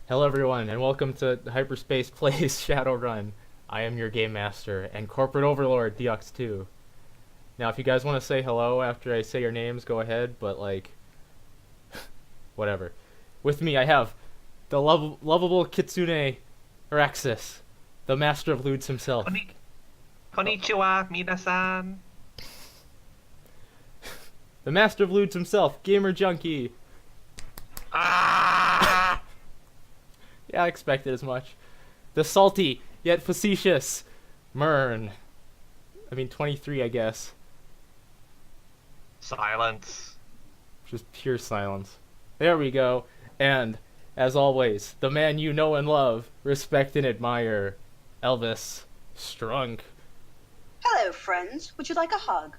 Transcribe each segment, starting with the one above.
Hello everyone, and welcome to Hyperspace Plays Shadowrun. I am your game master and corporate overlord, Deox2. Now, if you guys want to say hello after I say your names, go ahead, but whatever. With me, I have the lovable Kitsune Araxis, the master of lewds himself. Konnichiwa, minasan. The master of lewds himself, Gamer Junkie. Ah! Yeah, I expected as much. The salty, yet facetious, Mern. 23, I guess. Silence. Just pure silence. There we go. And, as always, the man you know and love, respect and admire, Elvis Strunk. Hello, friends. Would you like a hug?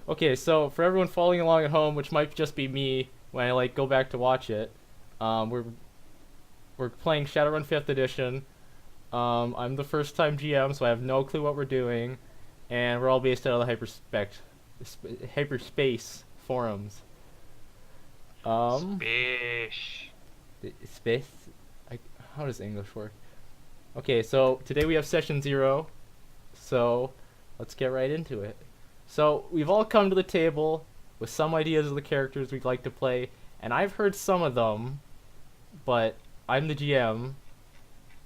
Okay, so for everyone following along at home, which might just be me when I go back to watch it, we're playing Shadowrun 5th edition. I'm the first time GM, so I have no clue what we're doing, and we're all based out of the Hyperspace forums. Spish. Space? How does English work? Okay, so today we have session 0, so let's get right into it. So we've all come to the table with some ideas of the characters we'd like to play, and I've heard some of them, but I'm the GM,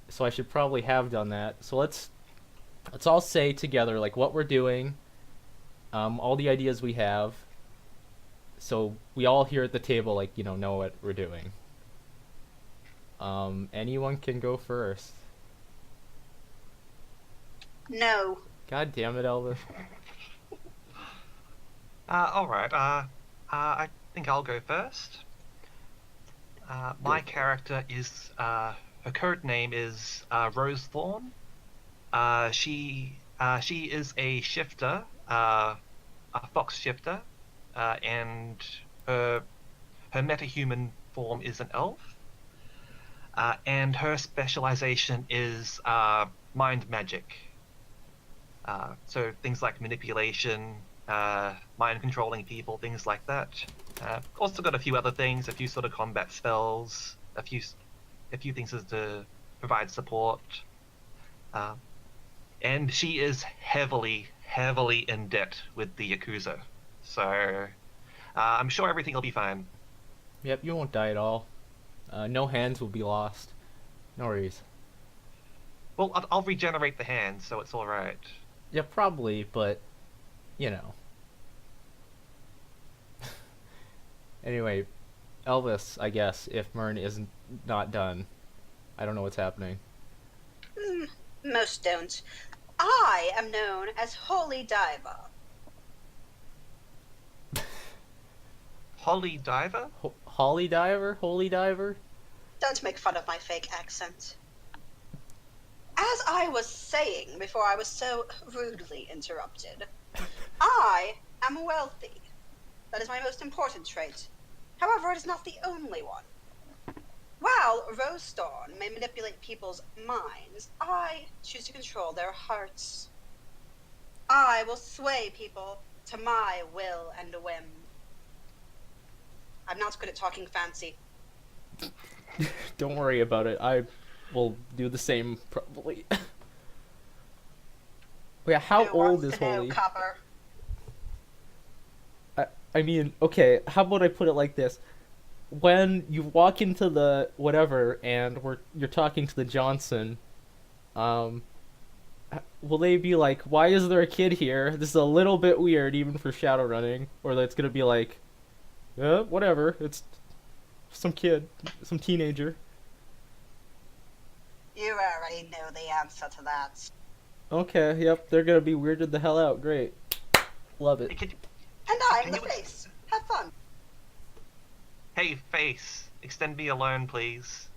so I should probably have done that. So let's all say together what we're doing, all the ideas we have, so we all here at the table know what we're doing. Anyone can go first. No. God damn it, Elvis. Alright, I think I'll go first. My character is, her code name is, Rose Thorn. She is a shifter, a fox shifter, and her metahuman form is an elf. And her specialization is, mind magic. So things like manipulation, mind controlling people, things like that. Also got a few other things, a few sort of combat spells, a few things as to provide support. And she is heavily in debt with the Yakuza. So I'm sure everything will be fine. Yep, you won't die at all. No hands will be lost. No worries. Well, I'll regenerate the hands, so it's alright. Yeah, probably, but you know. Anyway, Elvis, I guess, if Mern isn't not done. I don't know what's happening. Most don't. I am known as Holy Diver. Holly Diver? Holly Diver? Holy Diver? Don't make fun of my fake accent. As I was saying before I was so rudely interrupted, I am wealthy. That is my most important trait. However, it is not the only one. While Rose Thorn may manipulate people's minds, I choose to control their hearts. I will sway people to my will and whim. I'm not good at talking fancy. Don't worry about it. I will do the same, probably. Yeah, how Who old wants is to know, Holy? Copper? Okay, how about I put it like this? When you walk into the whatever and you're talking to the Johnson, will they be like, why is there a kid here? This is a little bit weird even for shadow running, or that's gonna be like, whatever, it's some kid, some teenager. You already know the answer to that. Okay, yep, they're gonna be weirded the hell out. Great. Love it. And I'm Can the you- face. Have fun. Hey, face, extend me alone, please.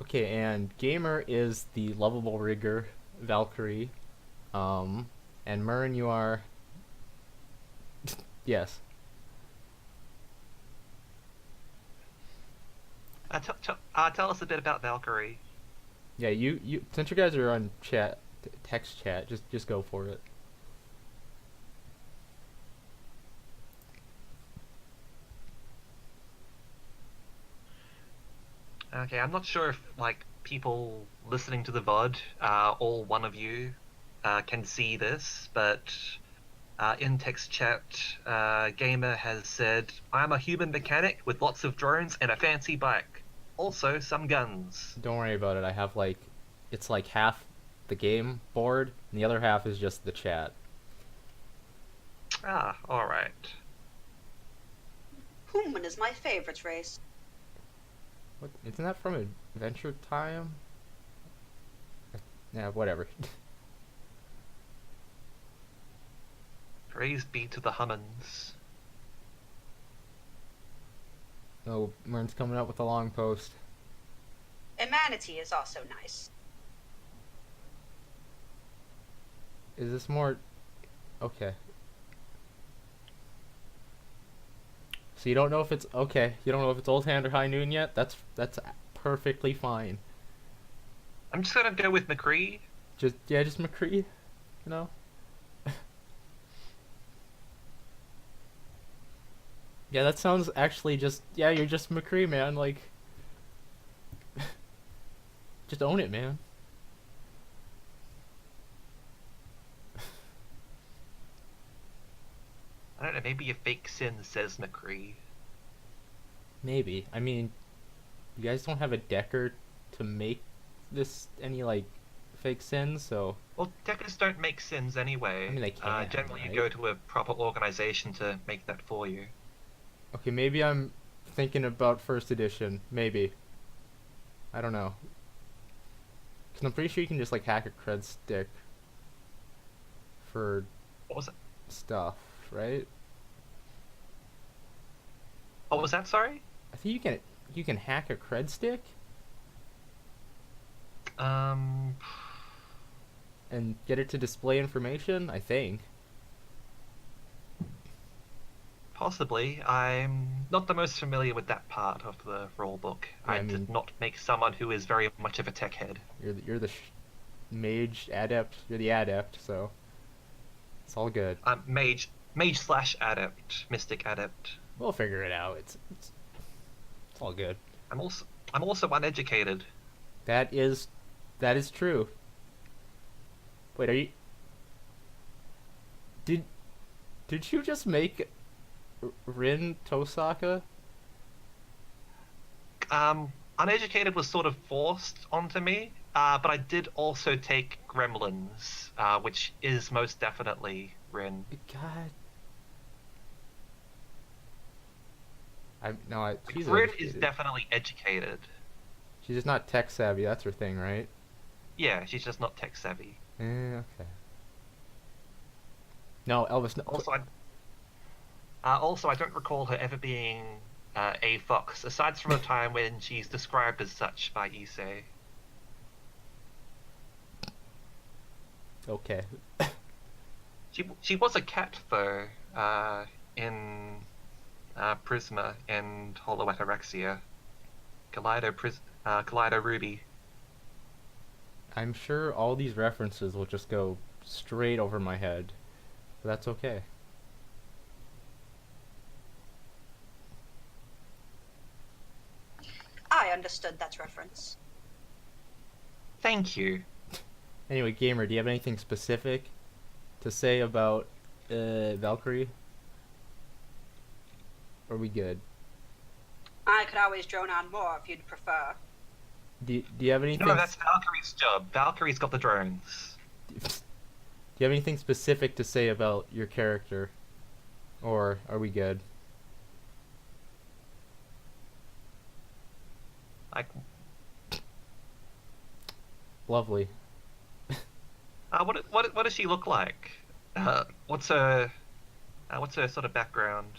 Okay, and Gamer is the lovable rigger, Valkyrie. And Mern, you are... yes. Tell us a bit about Valkyrie. Yeah, you since you guys are on text chat, just go for it. Okay, I'm not sure if like people listening to the VOD, all one of you, can see this, but in text chat, Gamer has said, "I'm a human mechanic with lots of drones and a fancy bike. Also, some guns." Don't worry about it. I have like, it's like half the game board, and the other half is just the chat. Ah, all right. Human is my favorite race. What? Isn't that from Adventure Time? Yeah, whatever. Praise be to the Hummins. Oh, Mern's coming up with a long post. Humanity is also nice. Is this more... Okay. So you don't know if it's... Okay, you don't know if it's Old Hand or High Noon yet? That's perfectly fine. I'm just gonna go with McCree. Just McCree, you know? Yeah, that sounds actually just... Yeah, you're just McCree, man, like... Just own it, man. I don't know, maybe a fake sin says McCree. Maybe. I mean, you guys don't have a decker to make this any, like, fake sins, so... Well, deckers don't make sins anyway. I mean, they can, generally, right? you go to a proper organization to make that for you. Okay, maybe I'm thinking about first edition. Maybe. I don't know. Because I'm pretty sure you can just, like, hack a cred stick for What was it? stuff, right? What was that? Sorry. I think you can hack a cred stick Um, and get it to display information, I think. Possibly. I'm not the most familiar with that part of the rulebook. Yeah, I I mean- did not make someone who is very much of a tech head. You're the mage adept. You're the adept, so it's all good. Mage slash adept, mystic adept. We'll figure it out. It's all good. I'm also uneducated. That is true. Wait, are you? Did you just make Rin Tosaka? Uneducated was sort of forced onto me, but I did also take Gremlins, which is most definitely Rin. God. She's Rin is educated. definitely educated. She's just not tech savvy. That's her thing, right? Yeah, she's just not tech savvy. Okay. No, Elvis. No. Also, I don't recall her ever being a fox, aside from the time when she's described as such by Issei. Okay. She was a cat though, in Prisma and Holo Ataraxia. Kaleido Ruby. I'm sure all these references will just go straight over my head, but that's okay. I understood that reference. Thank you. Anyway, Gamer, do you have anything specific to say about Valkyrie? Or are we good? I could always drone on more if you'd prefer. Do you have anything? No, that's Valkyrie's job. Valkyrie's got the drones. Do you have anything specific to say about your character? Or are we good? Like, Lovely. what does she look like? What's her sort of background?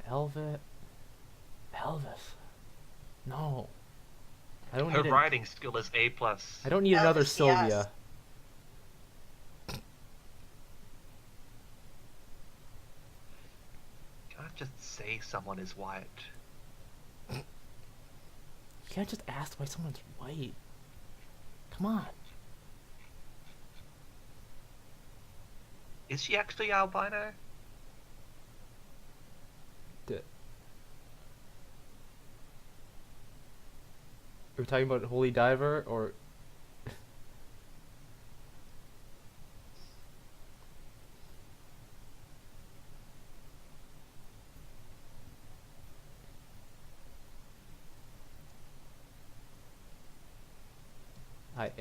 Elvis. No. I don't Her need riding skill is A+. I don't need another Elvis, Sylvia. yes. Can't just say someone is white. You can't just ask why someone's white. Come on. Is she actually albino? we talking about Holy Diver or?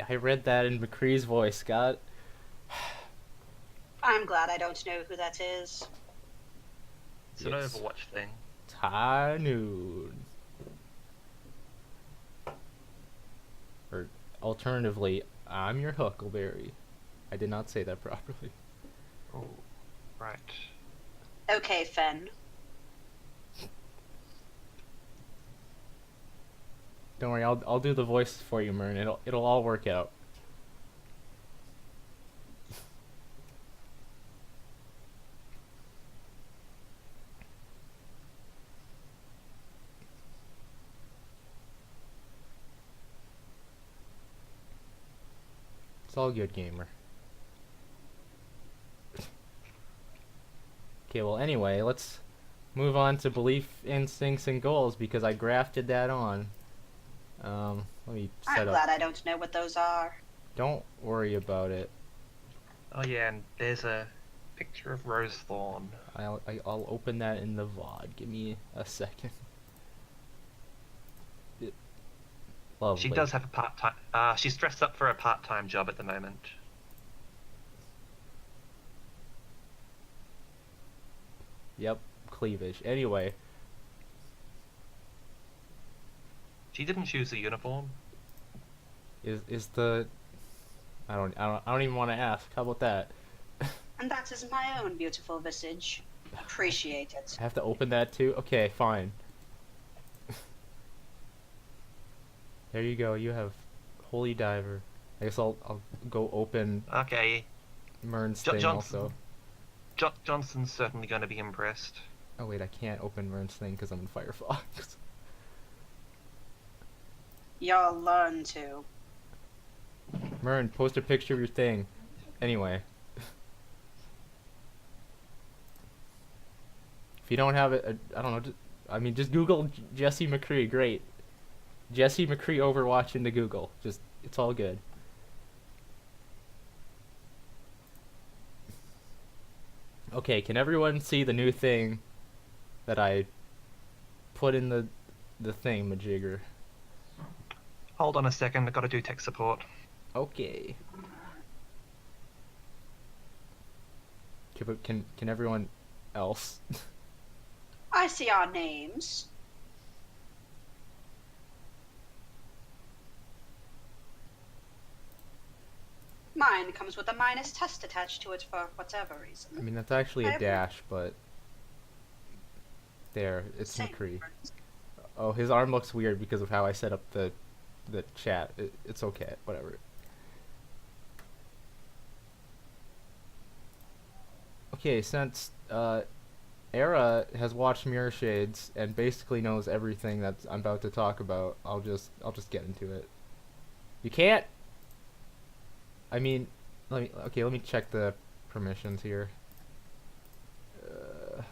I read that in McCree's voice, Scott. I'm glad I don't know who that is. It's an Yes. Overwatch thing. High noon. Or alternatively, I'm your Huckleberry. I did not say that properly. Oh, right. Okay, Fen. Don't worry, I'll do the voice for you, Mern. It'll all work out. It's all good, gamer. Okay, well, anyway, let's move on to belief, instincts, and goals because I grafted that on. Let me I'm set up. glad I don't know what those are. Don't worry about it. Oh yeah, and there's a picture of Rose Thorn. I'll open that in the VOD. Give me a second. Lovely. She does have a part-time. She's dressed up for a part-time job at the moment. Yep, cleavage. Anyway, She didn't choose a uniform. is the I don't even want to ask. How about that? And that is my own beautiful visage. Appreciate it. I have to open that too? Okay, fine. There you go. You have Holy Diver. I guess I'll go open Okay, Mern's Jo- thing Johnson. also. Johnson's certainly going to be impressed. Oh wait, I can't open Mern's thing because I'm in Firefox. Y'all learn to. Mern, post a picture of your thing. Anyway. If you don't have it, I don't know. I mean, just Google Jesse McCree. Great. Jesse McCree Overwatch into Google. Just, it's all good. Okay, can everyone see the new thing that I put in the thing, majigger? Hold on a second, I've got to do tech support. Okay. Okay, but can everyone else? I see our names. Mine comes with a minus test attached to it for whatever reason. I mean, that's actually a I- dash, but there, it's Same McCree. difference. Oh, his arm looks weird because of how I set up the chat. It's okay, whatever. Okay, since Era has watched Mirror Shades and basically knows everything that I'm about to talk about, I'll just get into it. You can't. I mean, let me check the permissions here.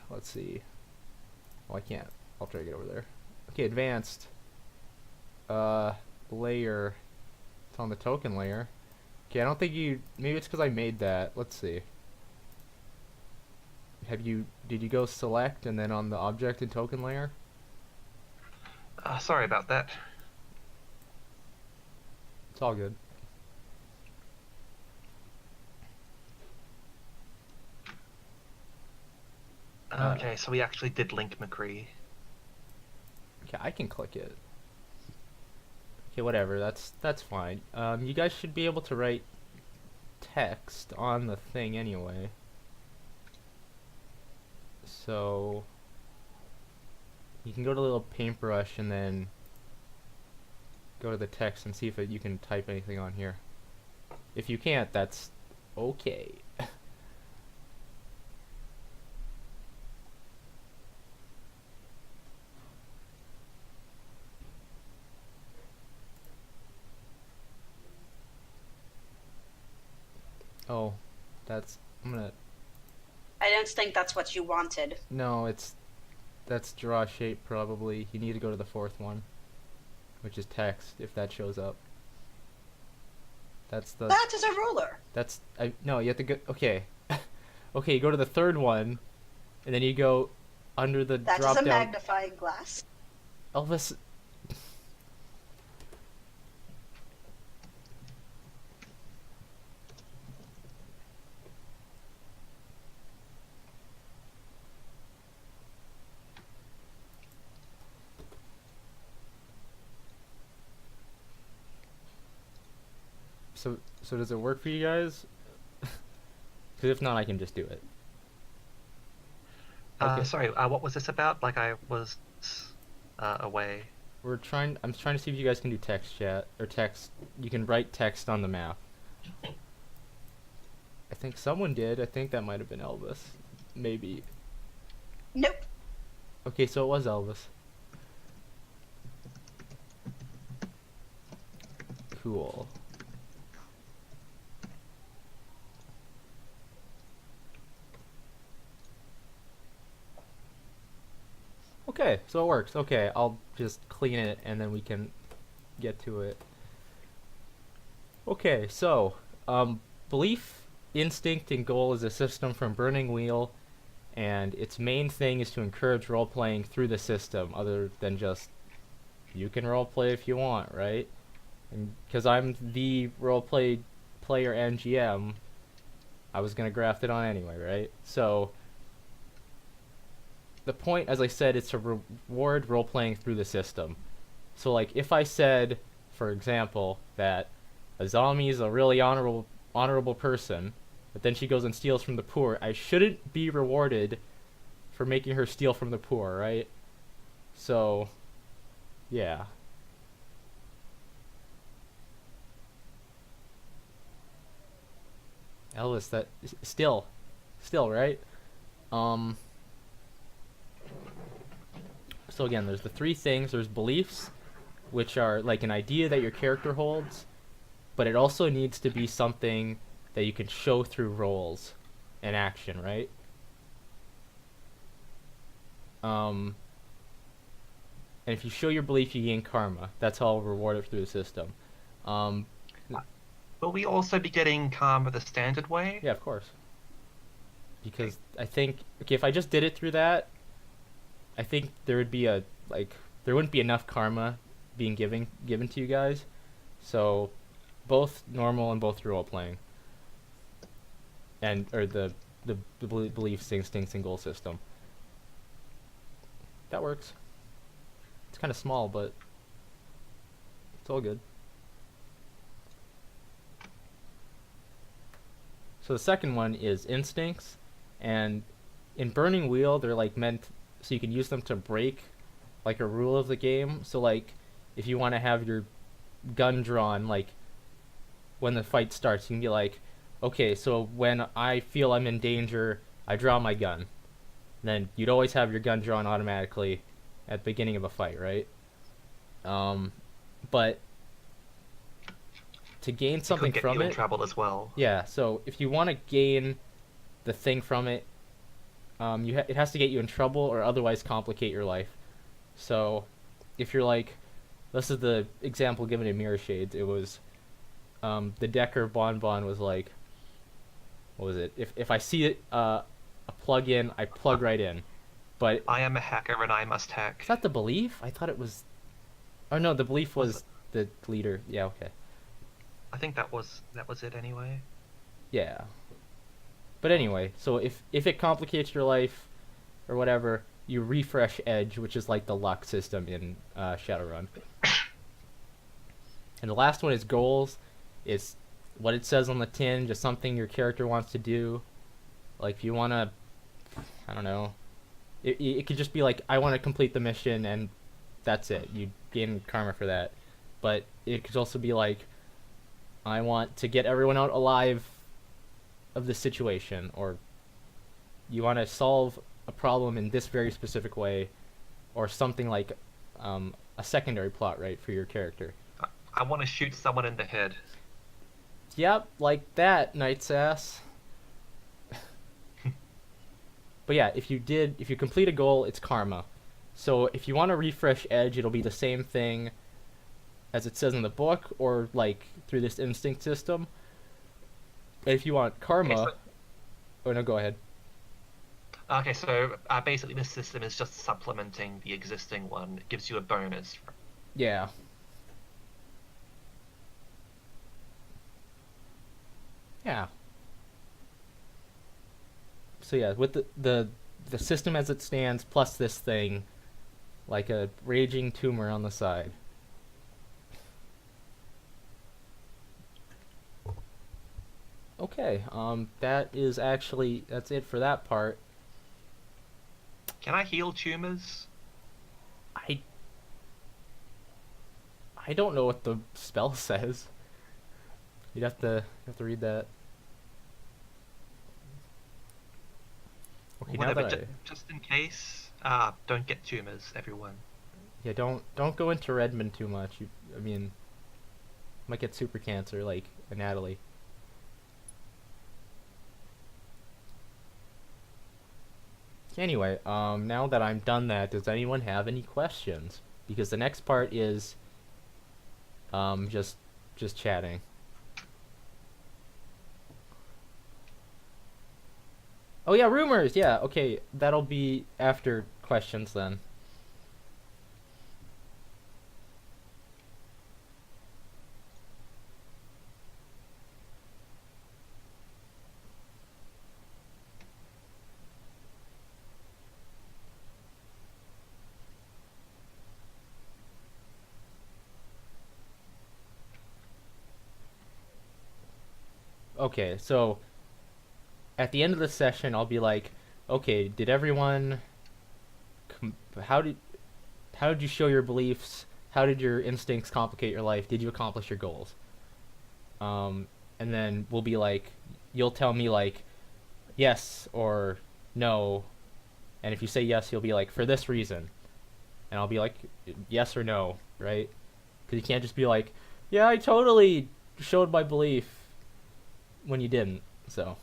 Let's see. Oh, I can't. I'll try to get over there. Okay, advanced. Layer. It's on the token layer. Okay, I don't think you. Maybe it's because I made that. Let's see. Did you go select and then on the object and token layer? Sorry about that. It's all good. Okay, so we actually did link McCree. Okay, I can click it. Okay, whatever. That's fine. You guys should be able to write text on the thing anyway. So you can go to the little paintbrush and then go to the text and see if you can type anything on here. If you can't, that's okay. Oh, I'm gonna. I don't think that's what you wanted. No, that's draw shape probably. You need to go to the fourth one. which is text, if that shows up. That's the... That is a ruler. That's... no, you have to go... Okay. Okay, you go to the third one, and then you go under the That is drop a down... magnifying glass. Elvis... So does it work for you guys? Because if not, I can just do it. Okay. Sorry, what was this about? Like I was away. I'm trying to see if you guys can do text chat or text. You can write text on the map. I think someone did. I think that might have been Elvis. Maybe. Nope. Okay, so it was Elvis. Cool. Okay, so it works. Okay, I'll just clean it and then we can get to it. Okay, so, belief, instinct, and goal is a system from Burning Wheel, and its main thing is to encourage role-playing through the system, other than just, you can role-play if you want, right? And because I'm the role-play player and GM, I was going to graft it on anyway, right? So... the point, as I said, is to reward role-playing through the system. So, like, if I said, for example, that Azami is a really honorable person, but then she goes and steals from the poor, I shouldn't be rewarded for making her steal from the poor, right? So, yeah. Elvis, that... Still, right? So again, there's the three things. There's beliefs, which are like an idea that your character holds, but it also needs to be something that you can show through roles and action, right? And if you show your belief, you gain karma. That's how I'll reward it through the system. Will we also be getting karma the standard way? Yeah, of course. Because I think, okay, if I just did it through that, I think there would be there wouldn't be enough karma being given to you guys. So, both normal and both role playing, or the beliefs, instincts, and goal system. That works. It's kind of small, but it's all good. So the second one is instincts, and in Burning Wheel, they're like meant so you can use them to break like a rule of the game. So like if you want to have your gun drawn, like when the fight starts, you can be like, okay, so when I feel I'm in danger, I draw my gun. And then you'd always have your gun drawn automatically at the beginning of a fight, right? But to gain something from it, in trouble as well. Yeah, so if you want to gain the thing from it, it has to get you in trouble or otherwise complicate your life. So, if you're like, this is the example given in Mirror Shades. It was, the Decker Bonbon was like, what was it? If I see it, a plug-in, I plug right in. But I am a hacker and I must hack. is that the belief? I thought it was. Oh no, the belief was the leader. Yeah, okay. I think that was it anyway. Yeah. But anyway, so if it complicates your life or whatever, you refresh Edge, which is like the luck system in Shadowrun. And the last one is goals. It's what it says on the tin, just something your character wants to do. Like if you want to, I don't know, it could just be like, I want to complete the mission and that's it. You gain karma for that. But it could also be like, I want to get everyone out alive of the situation, or you want to solve a problem in this very specific way, or something like a secondary plot, right, for your character. I want to shoot someone in the head. Yep, like that, Night's Ass. But yeah, if you complete a goal, it's karma. So if you want to refresh Edge, it'll be the same thing. as it says in the book, or like through this instinct system. And if you want Okay, karma, oh no, go ahead. Basically this system is just supplementing the existing one. It gives you a bonus. Yeah. Yeah. So yeah, with the system as it stands plus this thing, like a raging tumor on the side. Okay, that's it for that part. Can I heal tumors? I I don't know what the spell says. You'd have to read that. Okay, now Whatever, that I just in case. Don't get tumors, everyone. yeah, don't go into Redmond too much. I mean, might get super cancer like a Natalie. Anyway, now that I'm done that, does anyone have any questions? Because the next part is just chatting. Oh yeah, rumors. Yeah, okay, that'll be after questions then. Okay, so at the end of the session, I'll be like, okay, did everyone how did you show your beliefs? How did your instincts complicate your life? Did you accomplish your goals? And then we'll be like, you'll tell me like yes or no, and if you say yes, you'll be like for this reason, and I'll be like yes or no, right? Because you can't just be like, yeah, I totally showed my belief when you didn't. So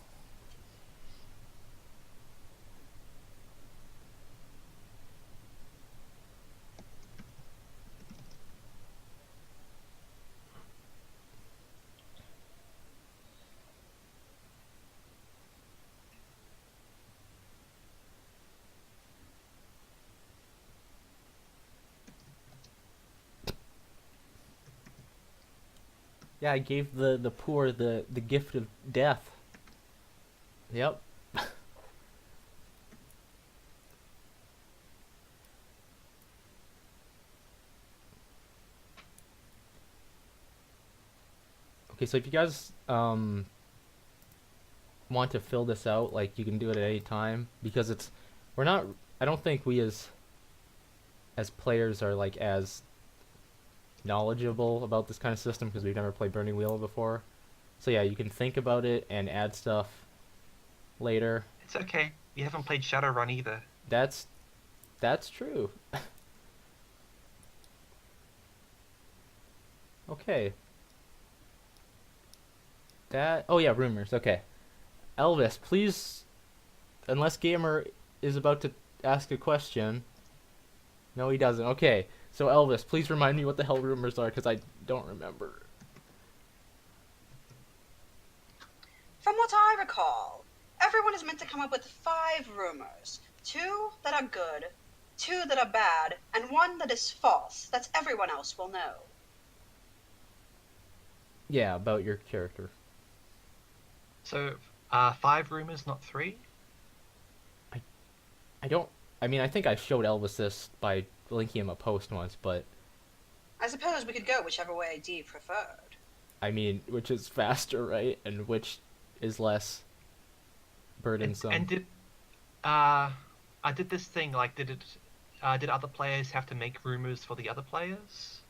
yeah, I gave the poor the gift of death. Yep. Okay, so if you guys want to fill this out, like you can do it at any time because we're not I don't think we as players are like as knowledgeable about this kind of system because we've never played Burning Wheel before. So yeah, you can think about it and add stuff later. It's okay. You haven't played Shadowrun either. That's true. Okay. Oh yeah, rumors. Okay. Elvis, please, unless Gamer is about to ask a question. No, he doesn't. Okay. So Elvis, please remind me what the hell rumors are because I don't remember. From what I recall, everyone is meant to come up with 5 rumors. 2 that are good, 2 that are bad, and 1 that is false that everyone else will know. Yeah, about your character. So, 5 rumors, not 3? I don't. I mean, I think I showed Elvis this by linking him a post once, but I suppose we could go whichever way D preferred. I mean, which is faster, right? And which is less burdensome. And did I did this thing like did other players have to make rumors for the other players?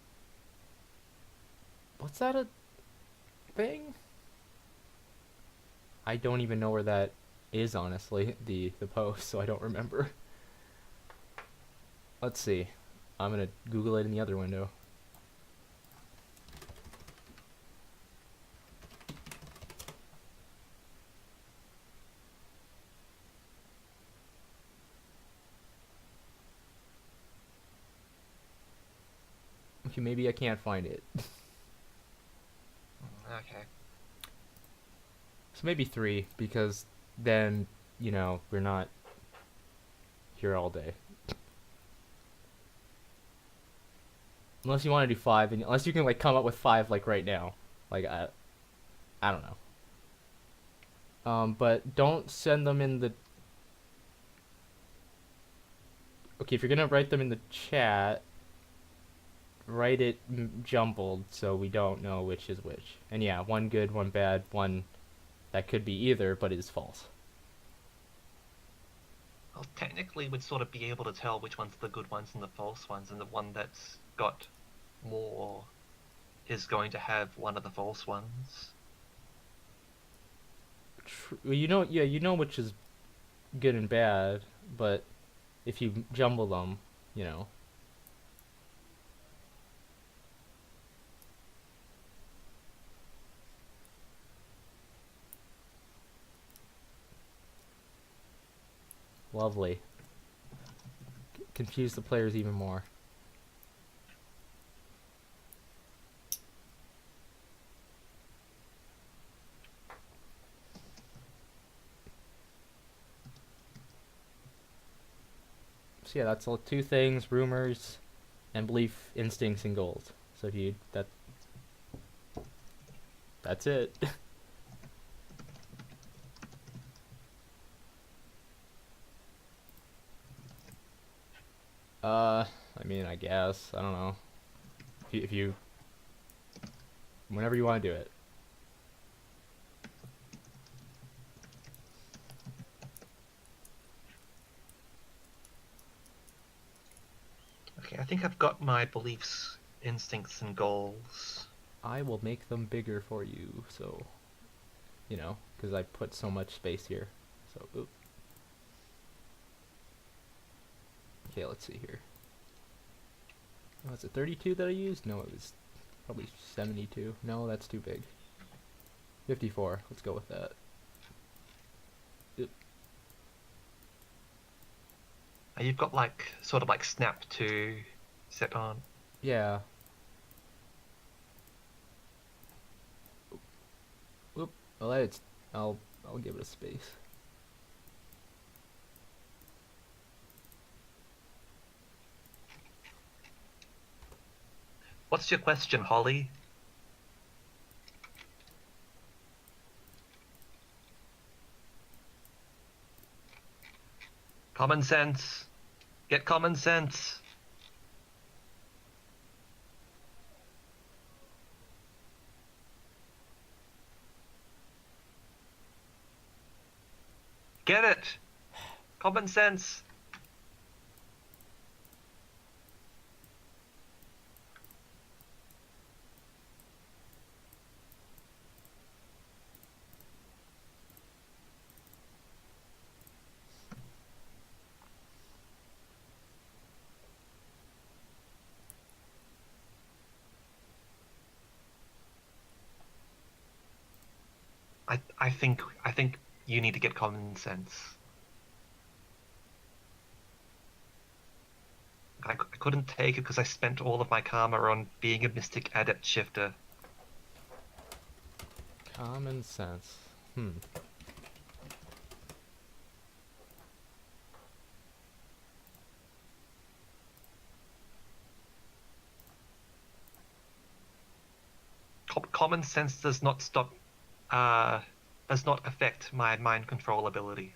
What's that a thing? I don't even know where that is, honestly, the post, so I don't remember. Let's see. I'm gonna Google it in the other window. Okay, maybe I can't find it. Okay. So maybe 3, because then, you know, we're not here all day. Unless you want to do 5, and unless you can like come up with 5 like right now. Like I don't know. But don't send them in the. Okay, if you're gonna write them in the chat, write it jumbled so we don't know which is which. And yeah, 1 good, 1 bad, 1 that could be either but is false. Well, technically, we'd sort of be able to tell which ones are the good ones and the false ones, and the one that's got more is going to have one of the false ones. Well, you know, yeah, you know which is good and bad, but if you jumble them, you know. Lovely. Confuse the players even more. So yeah, that's all 2 things: rumors and belief, instincts, and goals. So if you that's it. I mean, I guess I don't know. If you whenever you want to do it. Okay, I think I've got my beliefs, instincts, and goals. I will make them bigger for you, so you know, because I put so much space here. So, oop. Okay, let's see here. Was it 32 that I used? No, it was probably 72. No, that's too big. 54. Let's go with that. Oop. You've got like sort of like snap to set on. Yeah. Oop. Well, it's. I'll give it a space. What's your question, Holly? Common sense. Get common sense. Get it. Common sense. I think you need to get common sense. I couldn't take it because I spent all of my karma on being a mystic adept shifter. Common sense. Common sense does not does not affect my mind control abilities.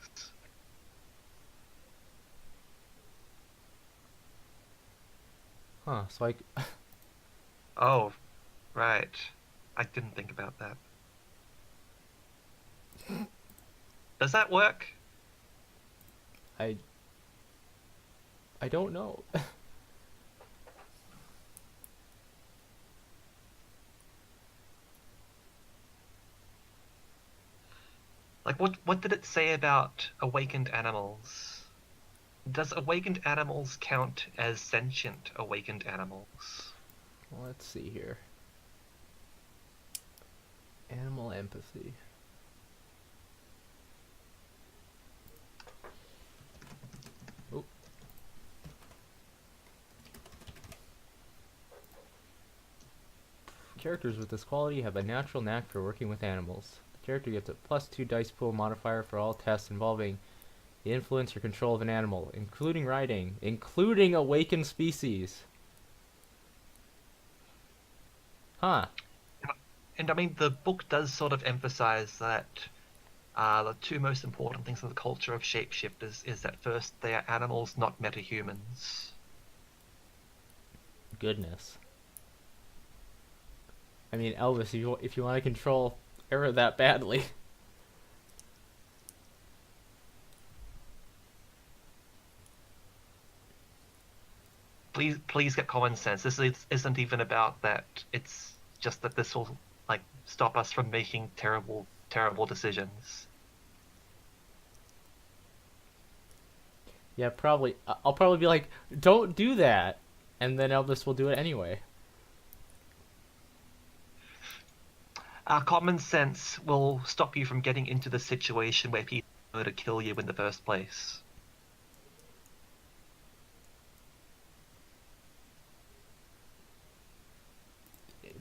Huh. So Oh, right. I didn't think about that. Does that work? I don't know. Like, what did it say about awakened animals? Does awakened animals count as sentient awakened animals? Let's see here. Animal empathy. Oh. Characters with this quality have a natural knack for working with animals. The character gets a +2 dice pool modifier for all tests involving the influence or control of an animal, including riding, including awakened species. Huh. And I mean, the book does sort of emphasize that the two most important things in the culture of shapeshifters is that first, they are animals, not metahumans. Goodness. I mean, Elvis, if you want to control Era that badly. Please get common sense. Isn't even about that. It's just that this will like stop us from making terrible decisions. Yeah, probably. I'll probably be like, don't do that. And then Elvis will do it anyway. Common sense will stop you from getting into the situation where people are to kill you in the first place.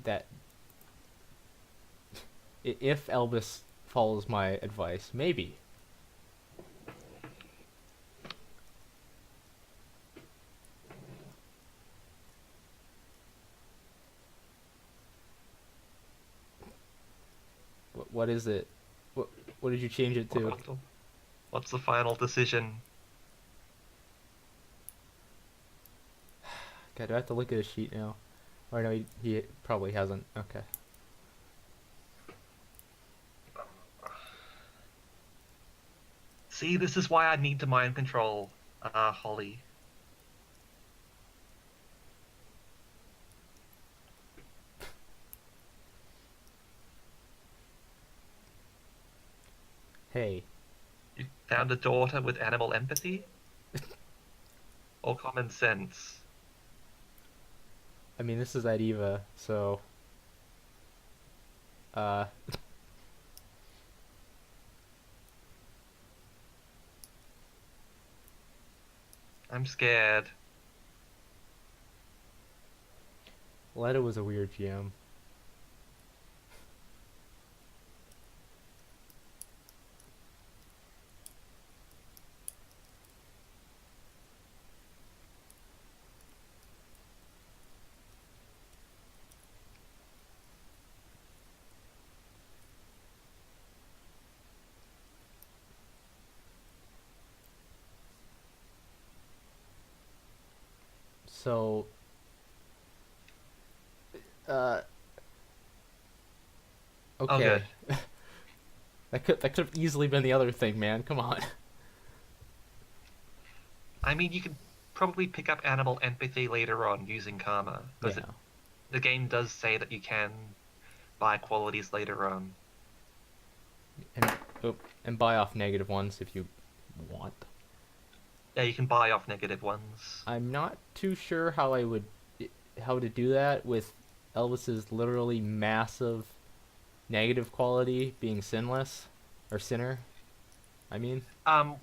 That if Elvis follows my advice, maybe. What is it? What did you change it to? What's the final decision? God, do I have to look at his sheet now? Or no, he probably hasn't. Okay. See, this is why I need to mind control Holly. Hey. You found a daughter with animal empathy? Or common sense? I mean, this is Adiva, so... I'm scared. Letta was a weird GM. So, okay. Oh, good. that could have easily been the other thing, man. Come on. I mean, you could probably pick up animal empathy later on using karma. Because Yeah. the game does say that you can buy qualities later on. And buy off negative ones if you want. Yeah, you can buy off negative ones. I'm not too sure how to do that with Elvis's literally massive negative quality being sinless or sinner. I mean, Well,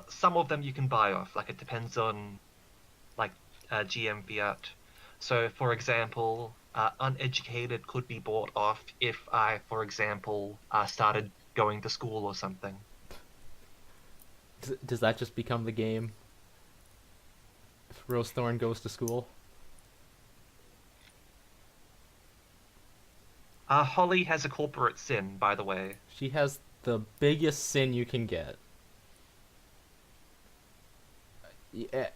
some of them you can buy off. Like, it depends on, like, GM fiat. So, for example, uneducated could be bought off if I, for example, started going to school or something. does that just become the game? If Rose Thorn goes to school? Holly has a corporate sin, by the way. She has the biggest sin you can get. Yeah.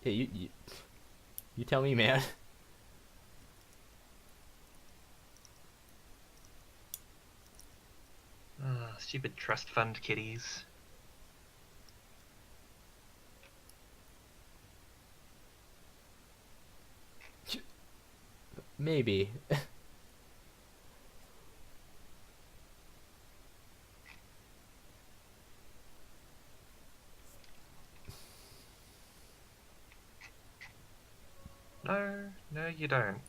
Hey, you tell me, man. Stupid trust fund kitties. Maybe. No, you don't.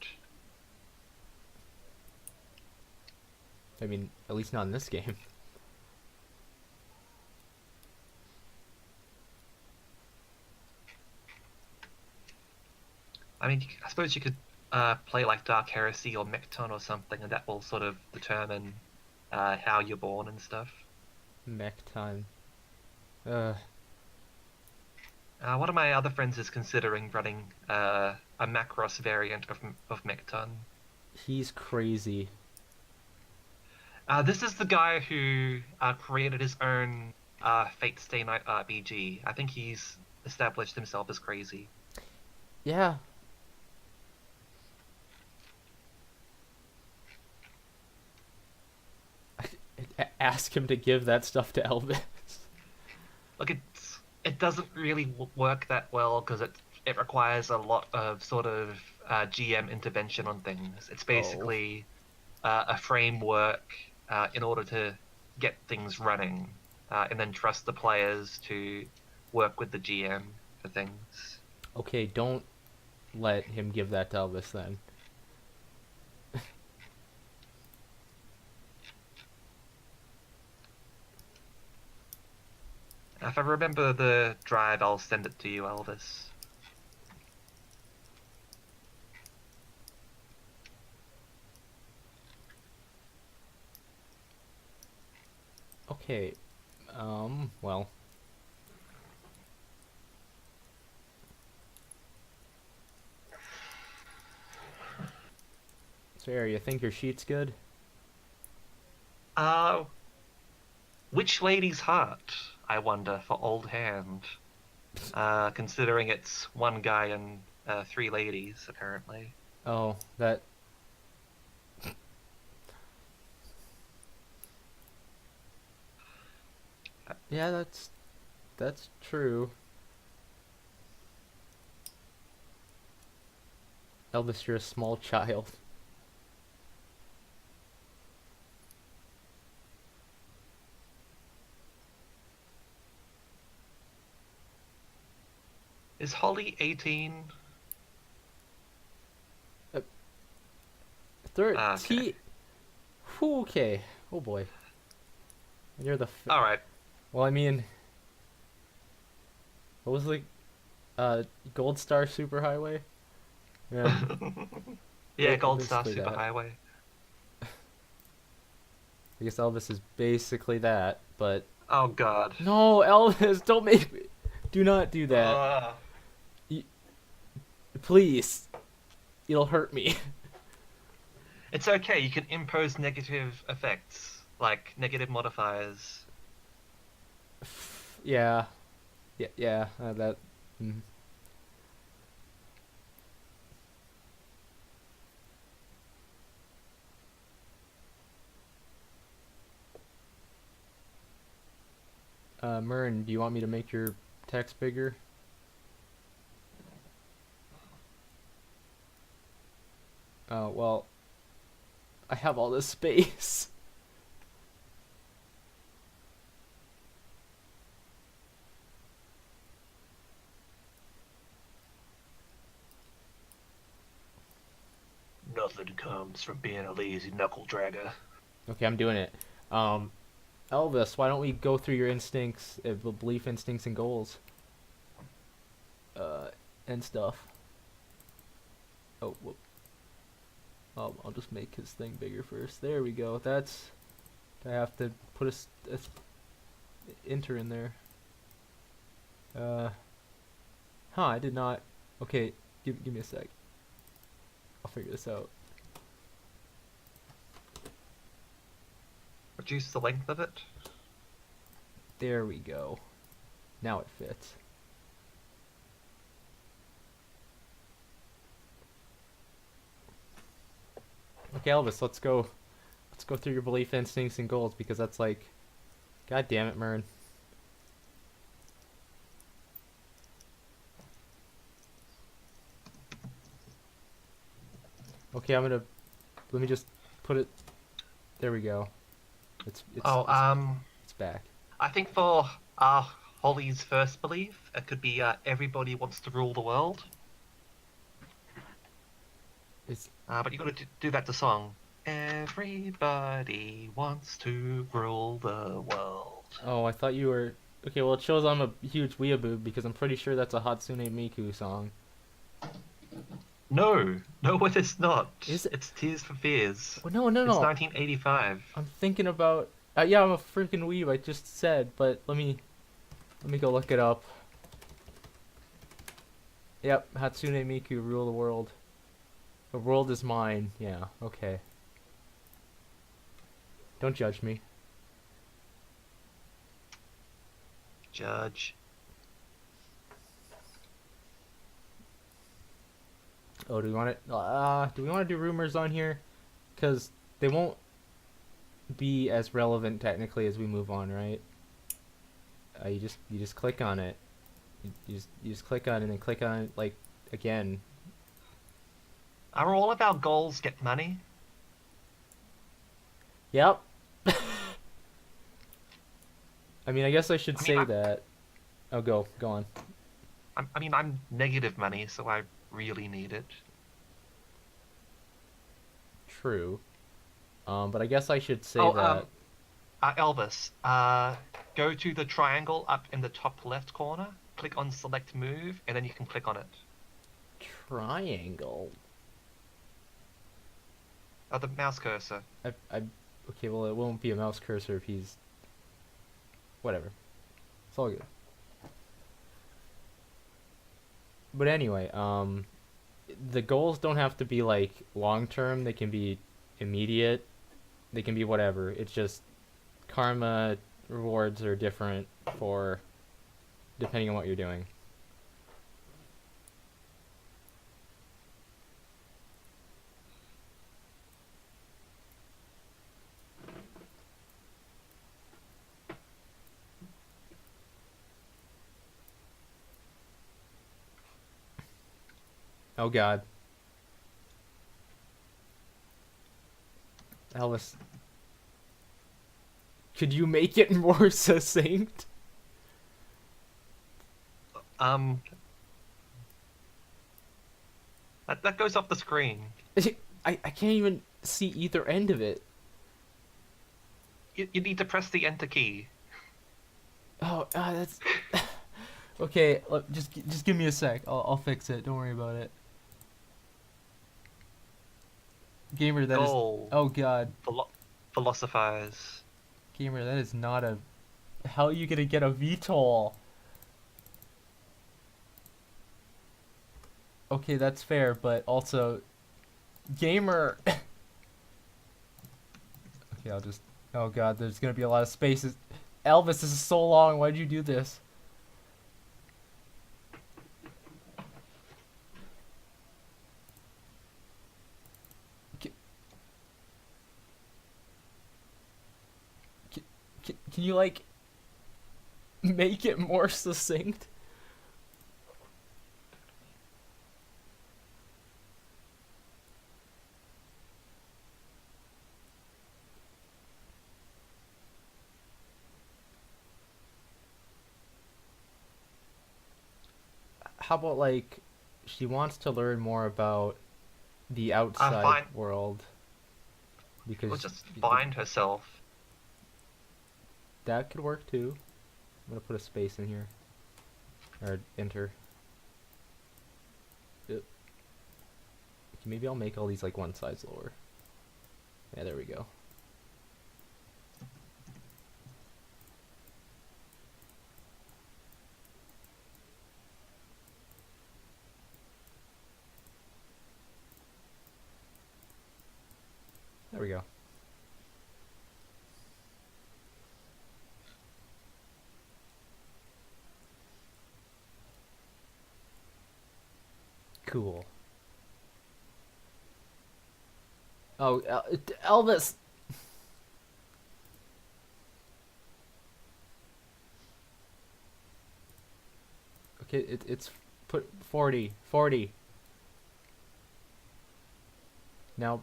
I mean, at least not in this game. I mean, I suppose you could play like Dark Heresy or Mechton or something, and that will sort of determine how you're born and stuff. Mech time. Uh, One of my other friends is considering running a Macross variant of Mechton. he's crazy. This is the guy who created his own Fate Stay Night RPG. I think he's established himself as crazy. Yeah. Ask him to give that stuff to Elvis. Look, it doesn't really work that well because it requires a lot of sort of GM intervention on things. It's basically a framework in order to get things running, and then trust the players to work with the GM for things. Okay, don't let him give that to Elvis then. If I remember the drive, I'll send it to you, Elvis. Okay. Well. So, Harry, you think your sheet's good? Uh, which lady's heart, I wonder, for Old Hand? Considering it's one guy and three ladies, apparently. Oh, that... Yeah, that's true. Elvis, you're a small child. Is Holly 18? 13. Okay. Okay. Oh boy. You're the. Alright. Well, I mean, what was the Gold Star Superhighway? Yeah. Yeah, Yeah, Gold Star basically that. Superhighway. I guess Elvis is basically that, but Oh god. no, Elvis, don't make me. Do not do that, Uh, please. It'll hurt me. it's okay, you can impose negative effects, like negative modifiers. Yeah, yeah. That. Mm. Mern, do you want me to make your text bigger? Well, I have all this space. Nothing comes from being a lazy knuckle dragger. Okay, I'm doing it. Elvis, why don't we go through your instincts, belief instincts and goals? And stuff. Oh, whoop. I'll just make his thing bigger first. There we go. That's... I have to put a enter in there. I did not... Okay, give me a sec. I'll figure this out. Reduce the length of it. There we go. Now it fits. Okay, Elvis, let's go. Let's go through your belief, instincts, and goals because that's like, God damn it, Mern. Okay, let me just put it. There we go. It's back. I think for Holly's first belief, it could be everybody wants to rule the world. It's But you got to do that to song. Everybody wants to rule the world. Oh, I thought you were... Okay, well, it shows I'm a huge weeaboo because I'm pretty sure that's a Hatsune Miku song. No, no, it is not. Is it? It's Tears for Fears. Oh, no, no, It's no. 1985. I'm thinking about. Yeah, I'm a freaking weeb. I just said, but let me go look it up. Yep, Hatsune Miku rule the world. The world is mine. Yeah, okay. Don't judge me. Judge. Oh, do we want to? Do we want to do rumors on here? Because they won't be as relevant technically as we move on, right? You just click on it. You just click on it and then click on it like again. Are all of our goals get money? Yep. I mean, I guess I should I mean, say that. Oh, go on. I'm negative money, so I really need it. True. But I guess I should say Oh, that. Elvis, go to the triangle up in the top left corner, click on select move, and then you can click on it. Triangle. Oh, the mouse cursor. Okay, well, it won't be a mouse cursor if he's. Whatever. It's all good. But anyway, the goals don't have to be like long term. They can be immediate. They can be whatever. It's just karma rewards are different for depending on what you're doing. Oh God. Elvis, could you make it more succinct? Um, that goes off the screen. I can't even see either end of it. You need to press the enter key. Oh, that's okay. Look, just give me a sec. I'll fix it. Don't worry about it. Gamer, that is. Goal. Oh God, Philosophize. gamer, that is not a. How are you gonna get a VTOL? Okay, that's fair, but also, gamer. Okay, I'll just. Oh God, there's gonna be a lot of spaces. Elvis, this is so long. Why'd you do this? Can you like make it more succinct? How about like she wants to learn more about the outside Fine. world because She'll just find herself. that could work too. I'm gonna put a space in here or enter. Yep. Okay, maybe I'll make all these like one size lower. Yeah, there we go. There we go. Cool. Oh, Elvis! Okay, it's put 40. 40. Now,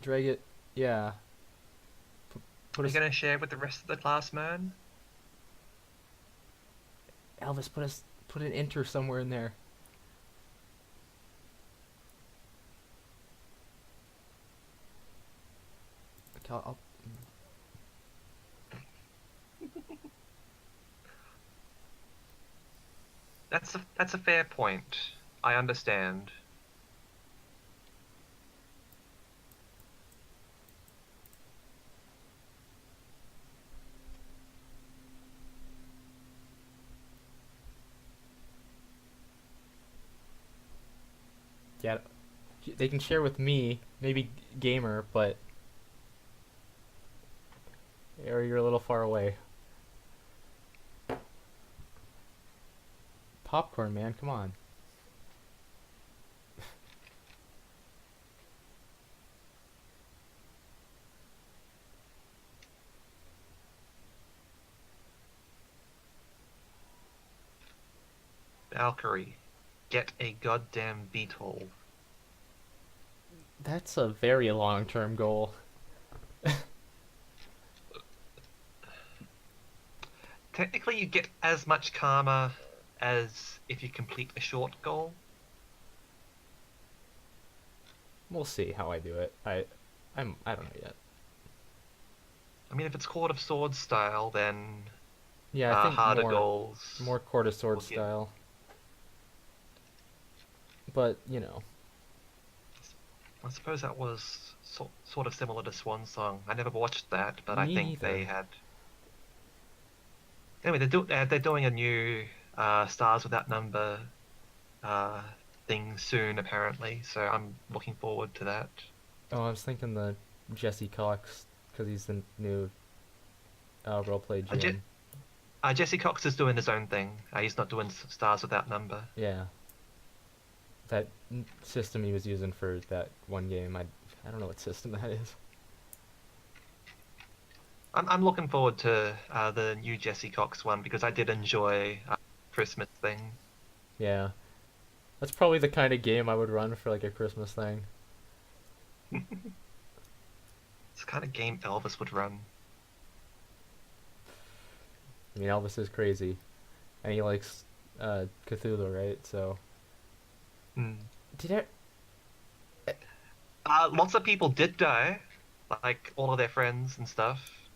drag it. Yeah. Put Are you gonna share with the rest of the class, man? Elvis, put an enter somewhere in there. Okay, I'll That's a fair point. I understand. Yeah, they can share with me, maybe gamer, but or you're a little far away. Popcorn, man, come on. Valkyrie, get a goddamn beetle. That's a very long-term goal. Technically, you get as much karma as if you complete a short goal. We'll see how I do it. I don't know yet. I mean, if it's Court of Swords style, then Yeah, I think harder more goals Court of Swords will give. style. But, you know. I suppose that was sort of similar to Swan Song. I never watched that, but I Me think neither. they had. Anyway, they're doing a new Stars Without Number uh, thing soon, apparently. So I'm looking forward to that. Oh, I was thinking the Jesse Cox, because he's the new roleplay Uh, Je- Jim. Jesse Cox is doing his own thing. He's not doing Stars Without Number. Yeah. That system he was using for that one game, I don't know what system that is. I'm looking forward to the new Jesse Cox one because I did enjoy Christmas thing. Yeah. That's probably the kind of game I would run for like a Christmas thing. It's the kind of game Elvis would run. I mean, Elvis is crazy, and he likes Cthulhu, right? So Hmm. did Lots of people did die, like all of their friends and stuff.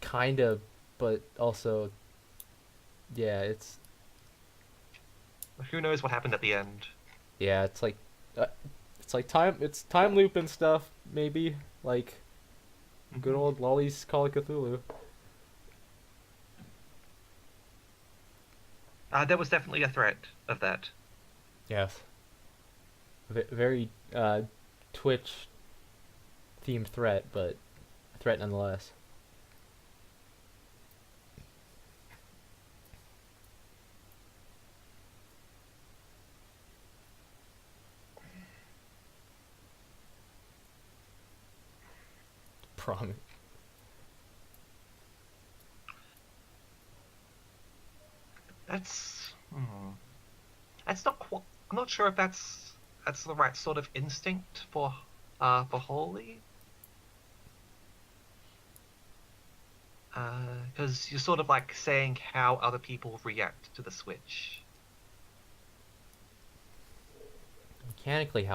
kind of, but also, yeah, Who knows what happened at the end? yeah, uh, it's like it's time loop and stuff. Maybe like good old Lolly's Call of Cthulhu. There was definitely a threat of that. Yes, very Twitch themed threat, but a threat nonetheless. Promise. That's that's not quite. I'm not sure if that's the right sort of instinct for Holy. Because you're sort of like saying how other people react to the Switch. Mechanically,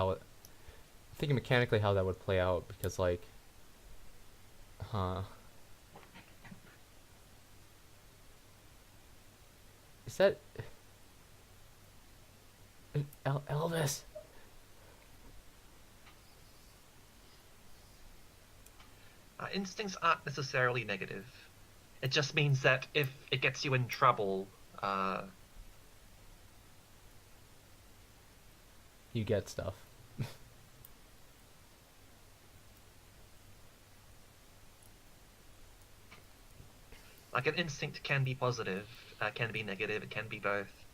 thinking mechanically how that would play out because like, huh? Is that Elvis? Instincts aren't necessarily negative. It just means that if it gets you in trouble, You get stuff. like an instinct can be positive, can be negative, it can be both.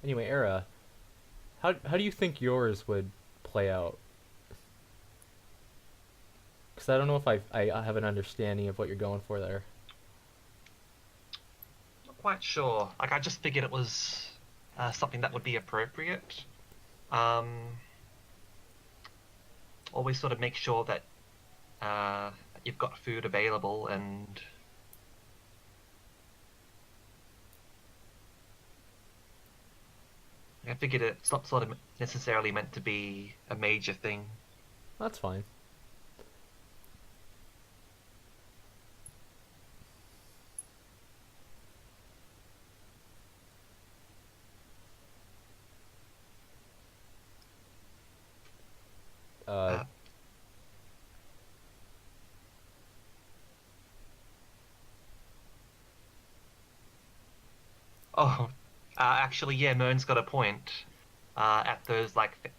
Anyway, Era, how do you think yours would play out? Because I don't know if I have an understanding of what you're going for there. Not quite sure. Like I just figured it was something that would be appropriate. Um, Always sort of make sure that you've got food available and I figured it's not sort of necessarily meant to be a major thing. That's fine. Uh, Uh, oh, Actually, yeah, Moon's got a point. At those like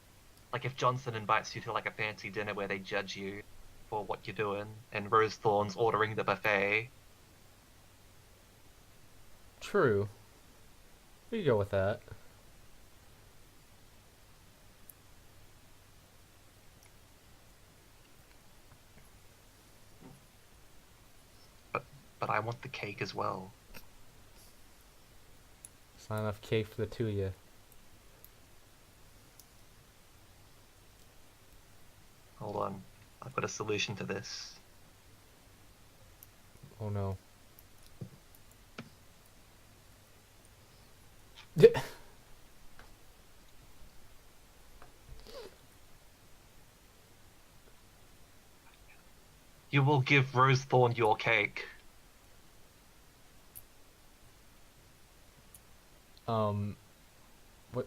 if Johnson invites you to like a fancy dinner where they judge you for what you're doing, and Rose Thorn's ordering the buffet. True. We can go with that. But I want the cake as well. It's not enough cake for the two of you. Hold on, I've got a solution to this. Oh no. You will give Rose Thorn your cake.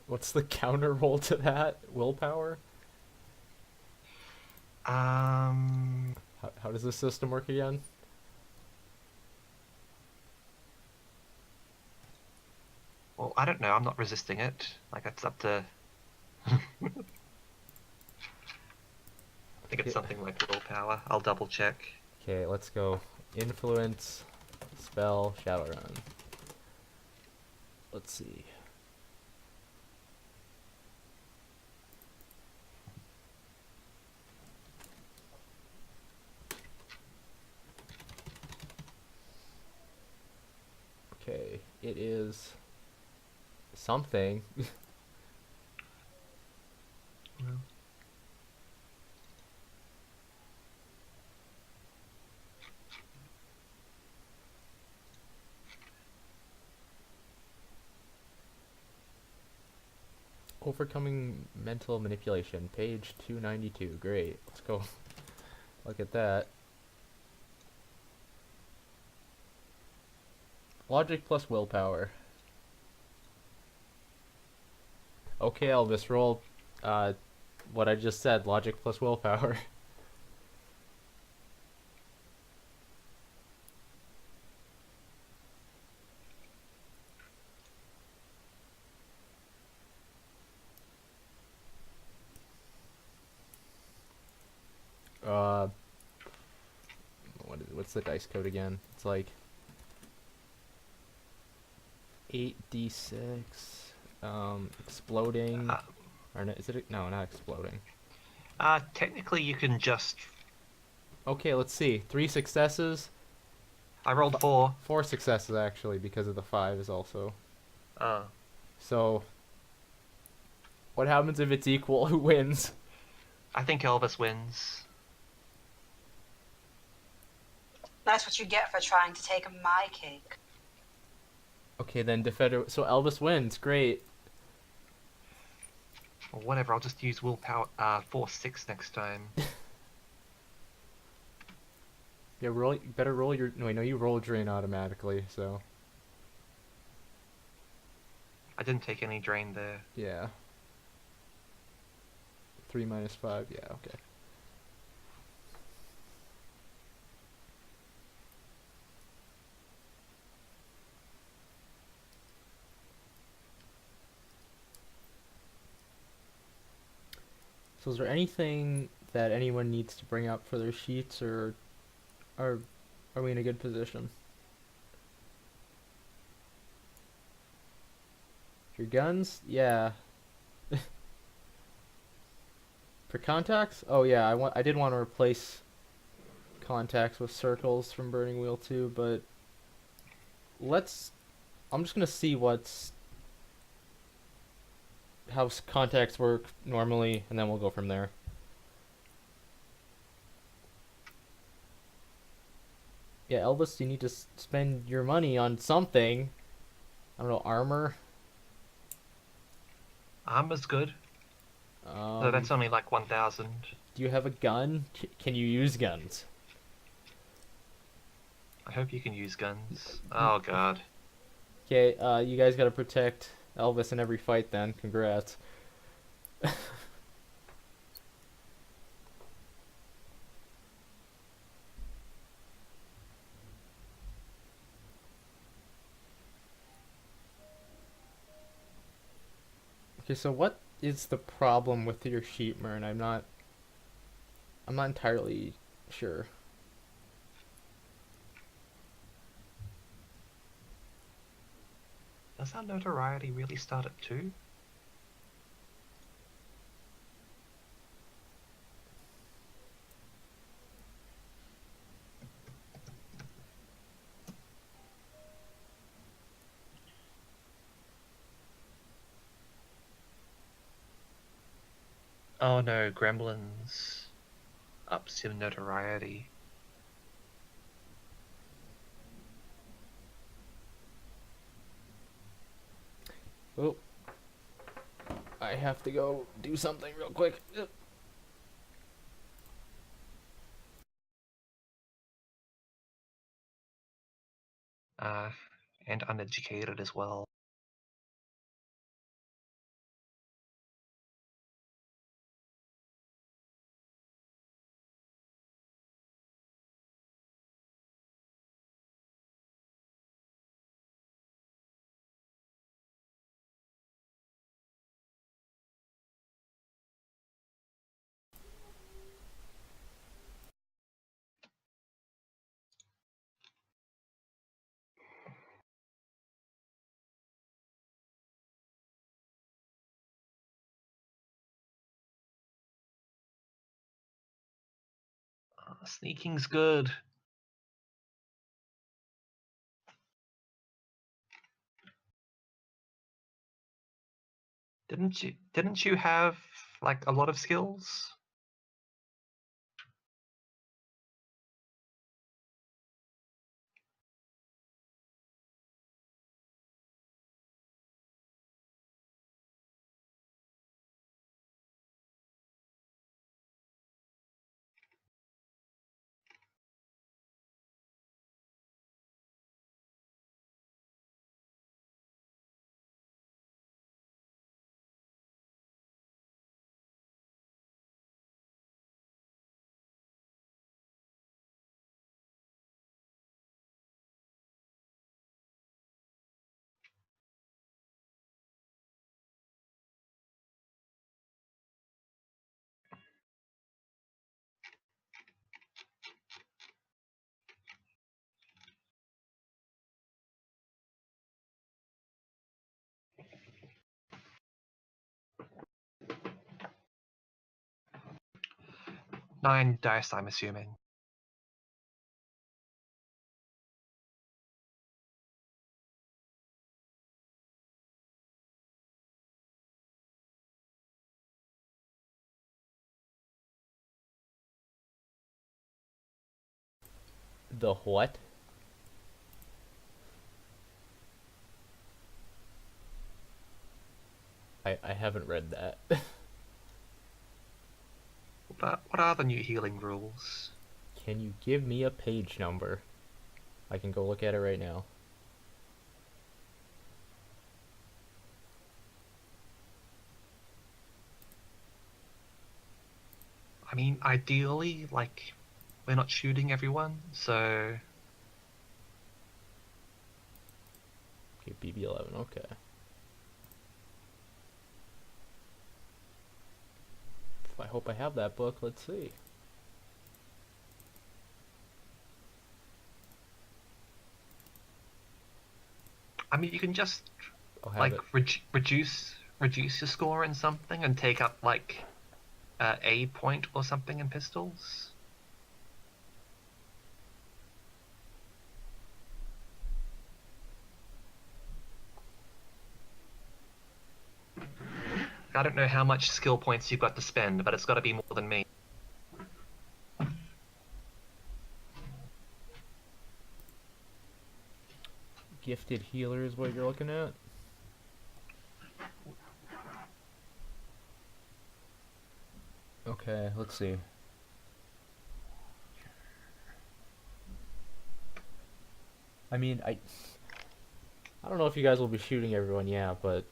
What's the counter roll to that? Willpower? Um, How does this system work again? well, I don't know. I'm not resisting it. Like it's up to. I think it's something like willpower. I'll double check. Okay, let's go. Influence, spell, Shadowrun. Let's see. Okay, it is something. Well, Overcoming mental manipulation, page 292. Great. Let's go look at that. Logic plus willpower. Okay, Elvis, roll what I just said, logic plus willpower. uh, what's the dice code again? It's like 8d6, exploding, uh, or no, is it, no, not exploding. technically, you can just. Okay, let's see, 3 successes, I rolled 4. 4 successes actually, because of the 5 is also. Oh. So, what happens if it's equal? Who wins? I think Elvis wins. That's what you get for trying to take my cake. Okay, then defender. So Elvis wins. Great. Or whatever, I'll just use willpower 4-6 next time. Yeah, roll. Better roll your. No, I know you roll drain automatically. So I didn't take any drain there. yeah. 3 minus 5. Yeah. Okay. So is there anything that anyone needs to bring up for their sheets, or are are we in a good position? Your guns? Yeah. For contacts? Oh yeah, I did want to replace contacts with circles from Burning Wheel 2, but let's I'm just going to see how contacts work normally, and then we'll go from there. Yeah, Elvis, you need to spend your money on something. I don't know, armor. Armor's good. No, that's only like 1,000. Do you have a gun? Can you use guns? I hope you can use guns. Oh god. Okay, you guys gotta protect Elvis in every fight then. Congrats. Okay, so what is the problem with your sheet, Mern? I'm not entirely sure. Does our notoriety really start at 2? Oh no, Gremlins ups your notoriety. Oh, I have to go do something real quick. Uh, and uneducated as well. Sneaking's good. Didn't you have like a lot of skills? Nine dice, I'm assuming. The what? I haven't read that. But what are the new healing rules? Can you give me a page number? I can go look at it right now. I mean, ideally, like, we're not shooting everyone, so Okay, BB11, okay. I hope I have that book. Let's see. I mean, you can just I'll have like it. reduce your score in something and take up like a point or something in pistols. I don't know how much skill points you've got to spend, but it's got to be more than me. Gifted healer is what you're looking at? Okay, let's see. I mean, I don't know if you guys will be shooting everyone, yeah, but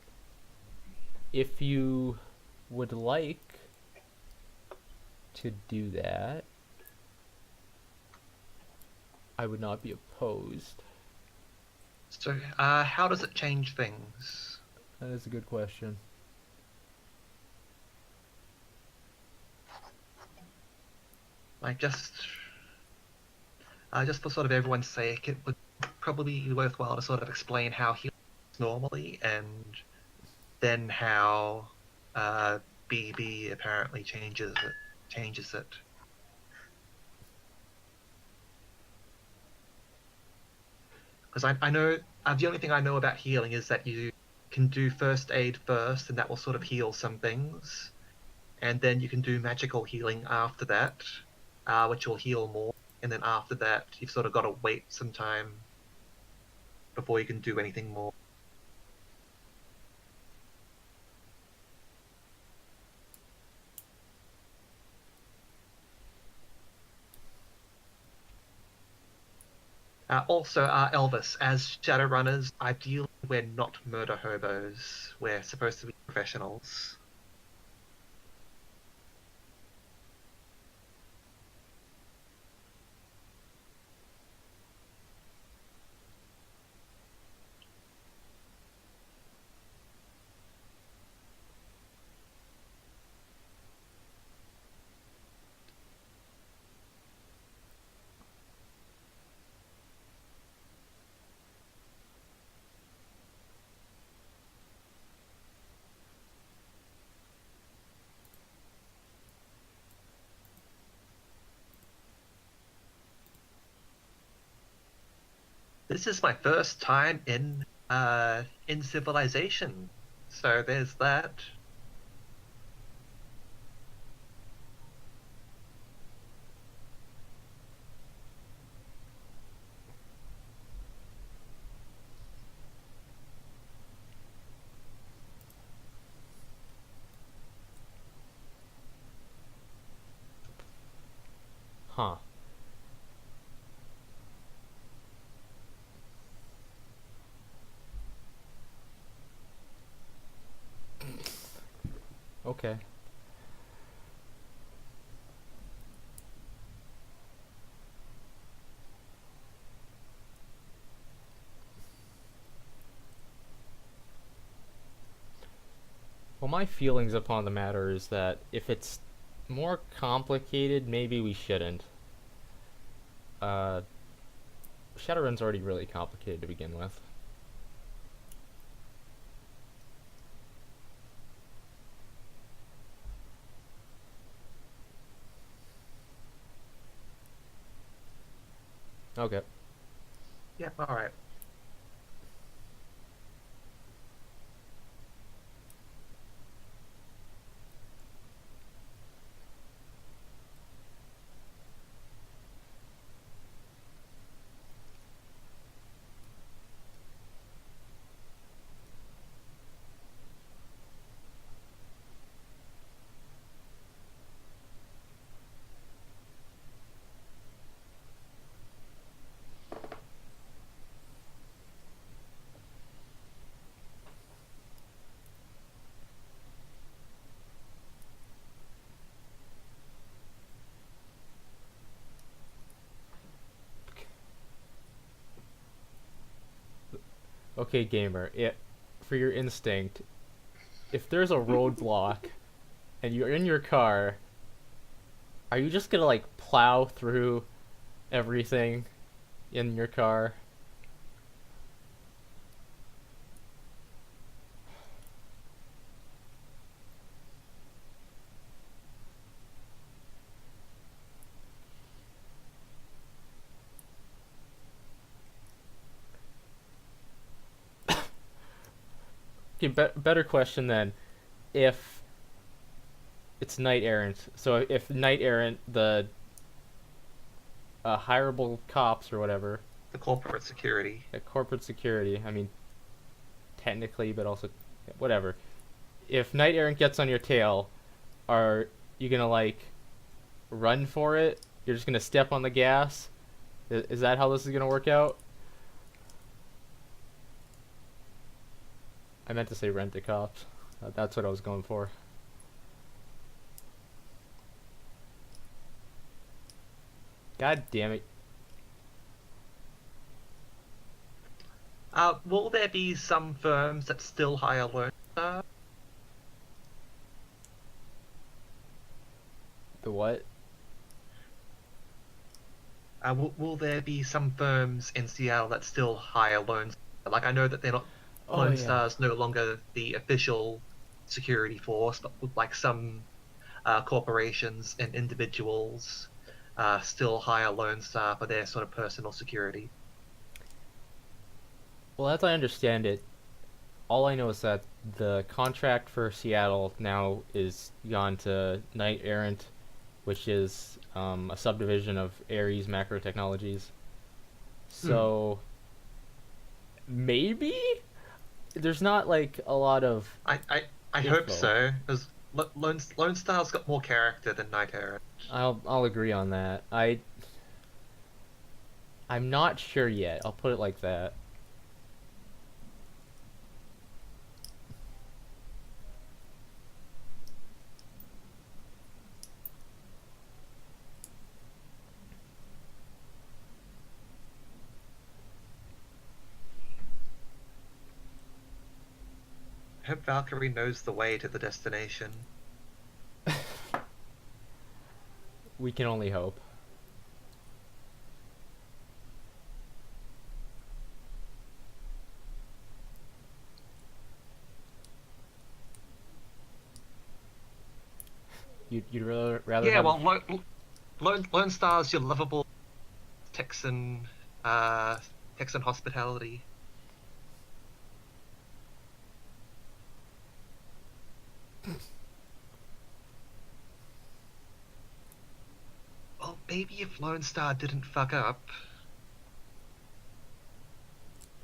if you would like to do that, I would not be opposed. So, how does it change things? That is a good question. Like just for sort of everyone's sake, it would probably be worthwhile to sort of explain how healing is normally, and then how BB apparently changes it. Because I know the only thing I know about healing is that you can do first aid first, and that will sort of heal some things, and then you can do magical healing after that, which will heal more, and then after that you've sort of got to wait some time before you can do anything more. Also, Elvis, as Shadowrunners, ideally we're not murder hobos. We're supposed to be professionals. This is my first time in civilization, so there's that. Huh. Okay. Well, my feelings upon the matter is that if it's more complicated, maybe we shouldn't. Uh, Shadowrun's already really complicated to begin with. Okay. Yep, alright. Okay, gamer. For your instinct, if there's a roadblock and you're in your car, are you just gonna like plow through everything in your car? Okay, better question then. If it's Knight Errant, so if Knight Errant, the hireable cops or whatever, The corporate security. corporate security, I mean, technically, but also, whatever. If Knight Errant gets on your tail, are you gonna like run for it? You're just gonna step on the gas? Is that how this is gonna work out? I meant to say rent the cops. That's what I was going for. God damn it. Will there be some firms that still hire lone star? The what? will there be some firms in Seattle that still hire Lone Star? Like I know that they're not Oh Lone yeah. Star's no longer the official security force, but like some corporations and individuals still hire Lone Star for their sort of personal security. Well, as I understand it, all I know is that the contract for Seattle now is gone to Knight Errant, which is a subdivision of Ares Macro Technologies. Hmm. So maybe there's not like a lot of I hope info. so, because Lone Star's got more character than Knight Errant. I'll agree on that. I'm not sure yet. I'll put it like that. I hope Valkyrie knows the way to the destination. We can only hope. You'd rather Yeah, have. well, Lone Star's your lovable Texan, uh, Texan hospitality. Well, maybe if Lone Star didn't fuck up,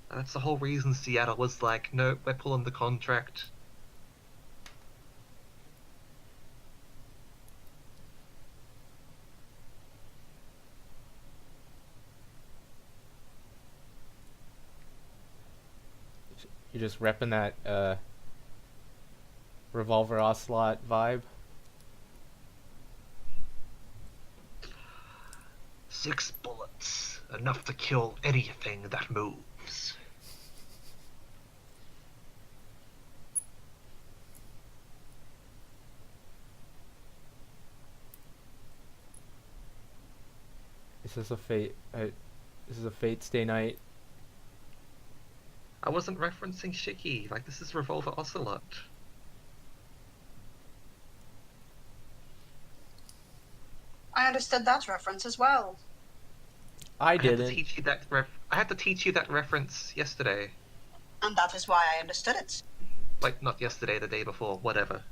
that's the whole reason Seattle was like, no, we're pulling the contract. You're just repping that Revolver Ocelot vibe. 6 bullets, enough to kill anything that moves. Is this a fate? This is a fate stay night. I wasn't referencing Shiki, like this is Revolver Ocelot. I understood that reference as well. I I had to didn't. teach you that I had to teach you that reference yesterday. And that is why I understood it. Like not yesterday, the day before, whatever.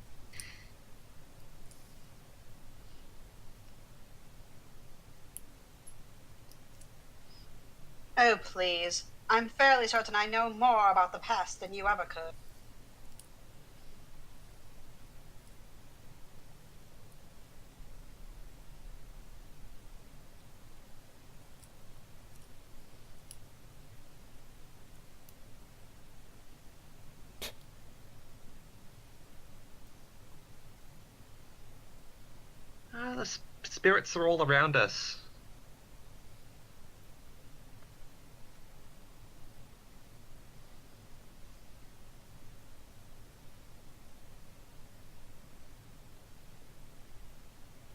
Oh, please. I'm fairly certain I know more about the past than you ever could. The spirits are all around us.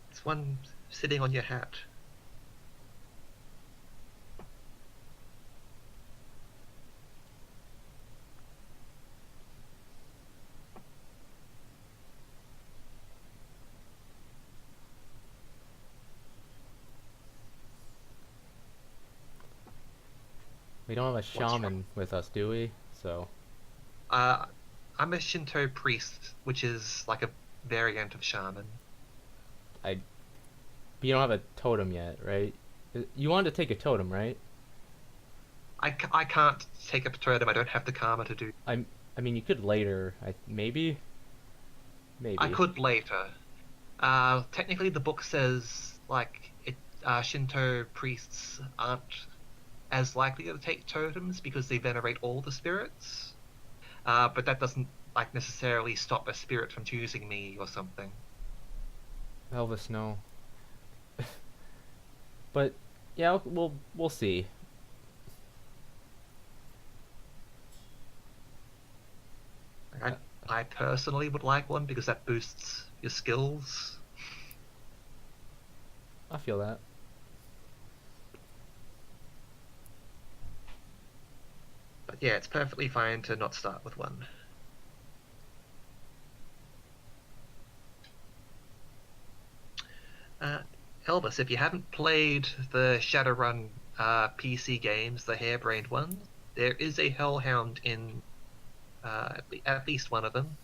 It's one sitting on your hat. We don't have a What's wrong? shaman with us, do we? So Uh, I'm a Shinto priest, which is like a variant of shaman. I. But you don't have a totem yet, right? You wanted to take a totem, right? I can't take up a totem. I don't have the karma to do. I'm. I mean, you could later. Maybe. I Maybe. could later. Technically, the book says like it. Shinto priests aren't as likely to take totems because they venerate all the spirits. But that doesn't like necessarily stop a spirit from choosing me or something. Elvis, no. But yeah, we'll see. I I personally would like one because that boosts your skills. I feel that. But yeah, it's perfectly fine to not start with one. Uh, Elvis, if you haven't played the Shadowrun PC games, the harebrained ones, there is a Hellhound in at least one of them.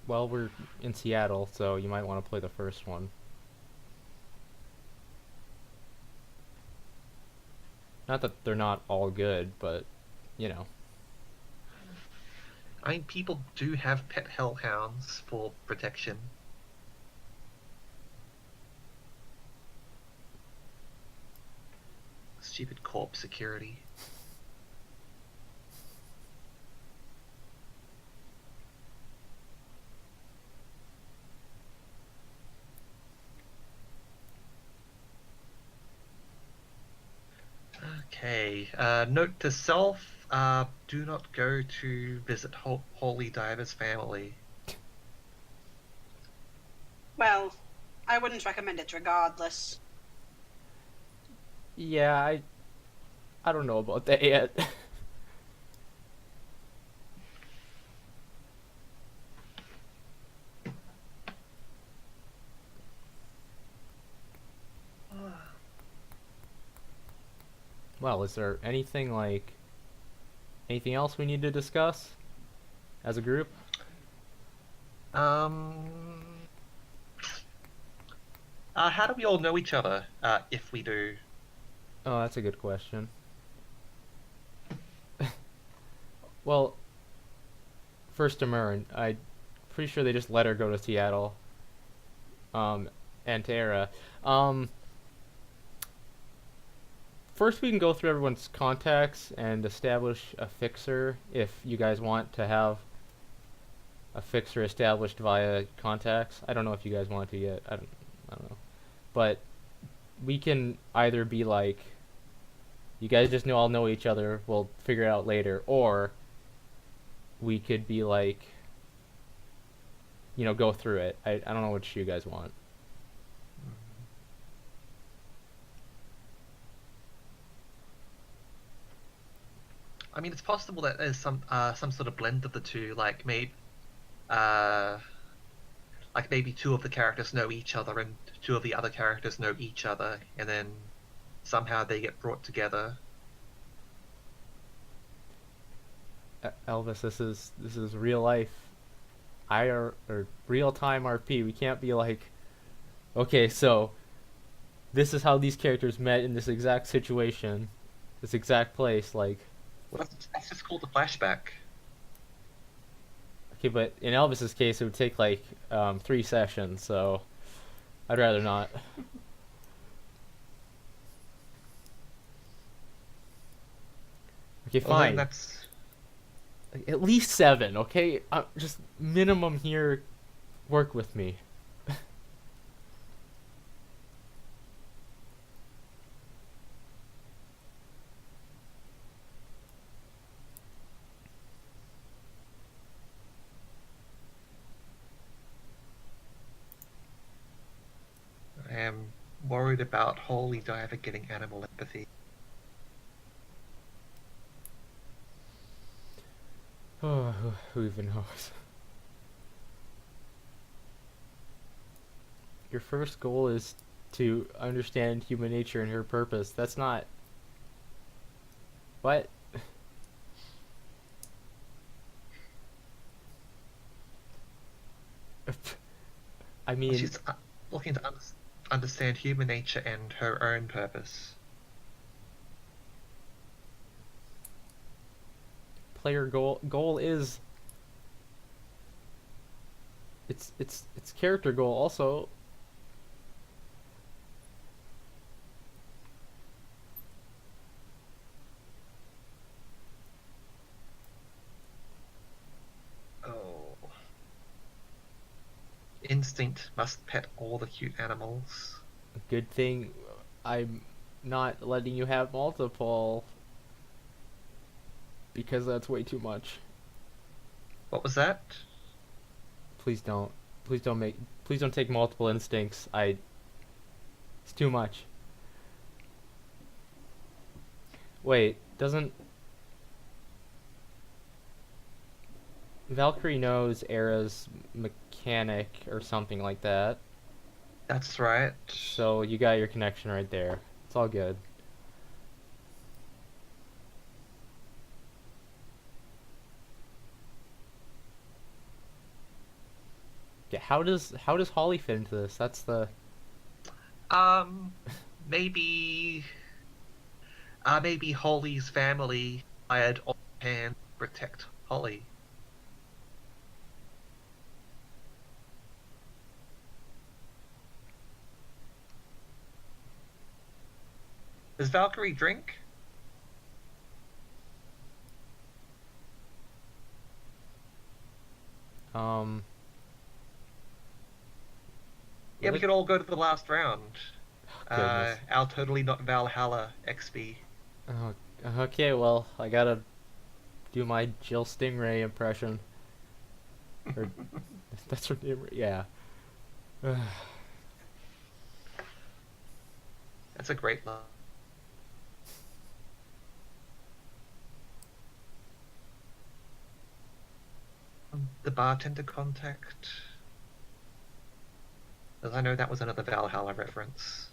Well, we're in Seattle, so you might want to play the first one. Not that they're not all good, but, you know. I mean, people do have pet hellhounds for protection. Stupid corp security. Okay. Note to self: do not go to visit Holy Diver's family. Well, I wouldn't recommend it regardless. Yeah, I don't know about that yet. Well, is there anything else we need to discuss as a group? How do we all know each other? If we do. Oh, that's a good question. Well, first to Mern, I'm pretty sure they just let her go to Seattle. And Tara. First we can go through everyone's contacts and establish a fixer if you guys want to have a fixer established via contacts. I don't know if you guys want to yet. I don't know. But we can either be like, you guys just all know each other, we'll figure it out later, or we could be like, go through it. I don't know what you guys want. I mean, it's possible that there's some sort of blend of the two, like maybe two of the characters know each other and two of the other characters know each other, and then somehow they get brought together. Elvis, this is real life IR or real time RP. We can't be like, okay, so this is how these characters met in this exact situation, this exact place. Like, Well, that's just called a flashback. okay, but in Elvis's case, it would take like 3 sessions, so I'd rather not. Okay, Well, then fine. that's At least 7, okay? Just minimum here. Work with me. I am worried about Holy Diver getting animal empathy. Oh, who even knows? Your first goal is to understand human nature and her purpose. That's not... What? I Well, mean... she's looking to understand human nature and her own purpose. Player goal is... It's character goal also. Oh. Instinct must pet all the cute animals. Good thing I'm not letting you have multiple, because that's way too much. What was that? please don't. Please don't take multiple instincts. It's too much. Wait, doesn't Valkyrie knows Era's mechanic or something like that? That's right. So you got your connection right there. It's all good. Yeah, how does Holly fit into this? That's the Um, maybe, maybe Holly's family hired on hand to protect Holly. Does Valkyrie drink? um. Yeah, we Really? could all go to the last round. Goodness. Our totally not Valhalla XP. Oh, okay. Well, I gotta do my Jill Stingray impression. Or that's her name. Yeah. That's a great line. The bartender contact. As I know that was another Valhalla reference.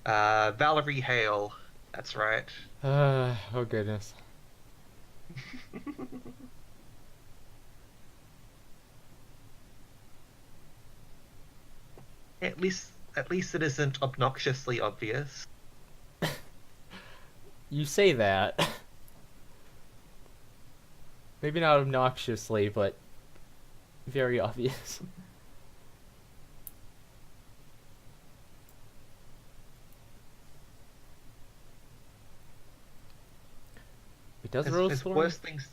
Valerie Hale. That's right. Oh goodness. At least it isn't obnoxiously obvious. You say that. Maybe not obnoxiously, but very obvious. Wait, does There's Rosethorn? worse things.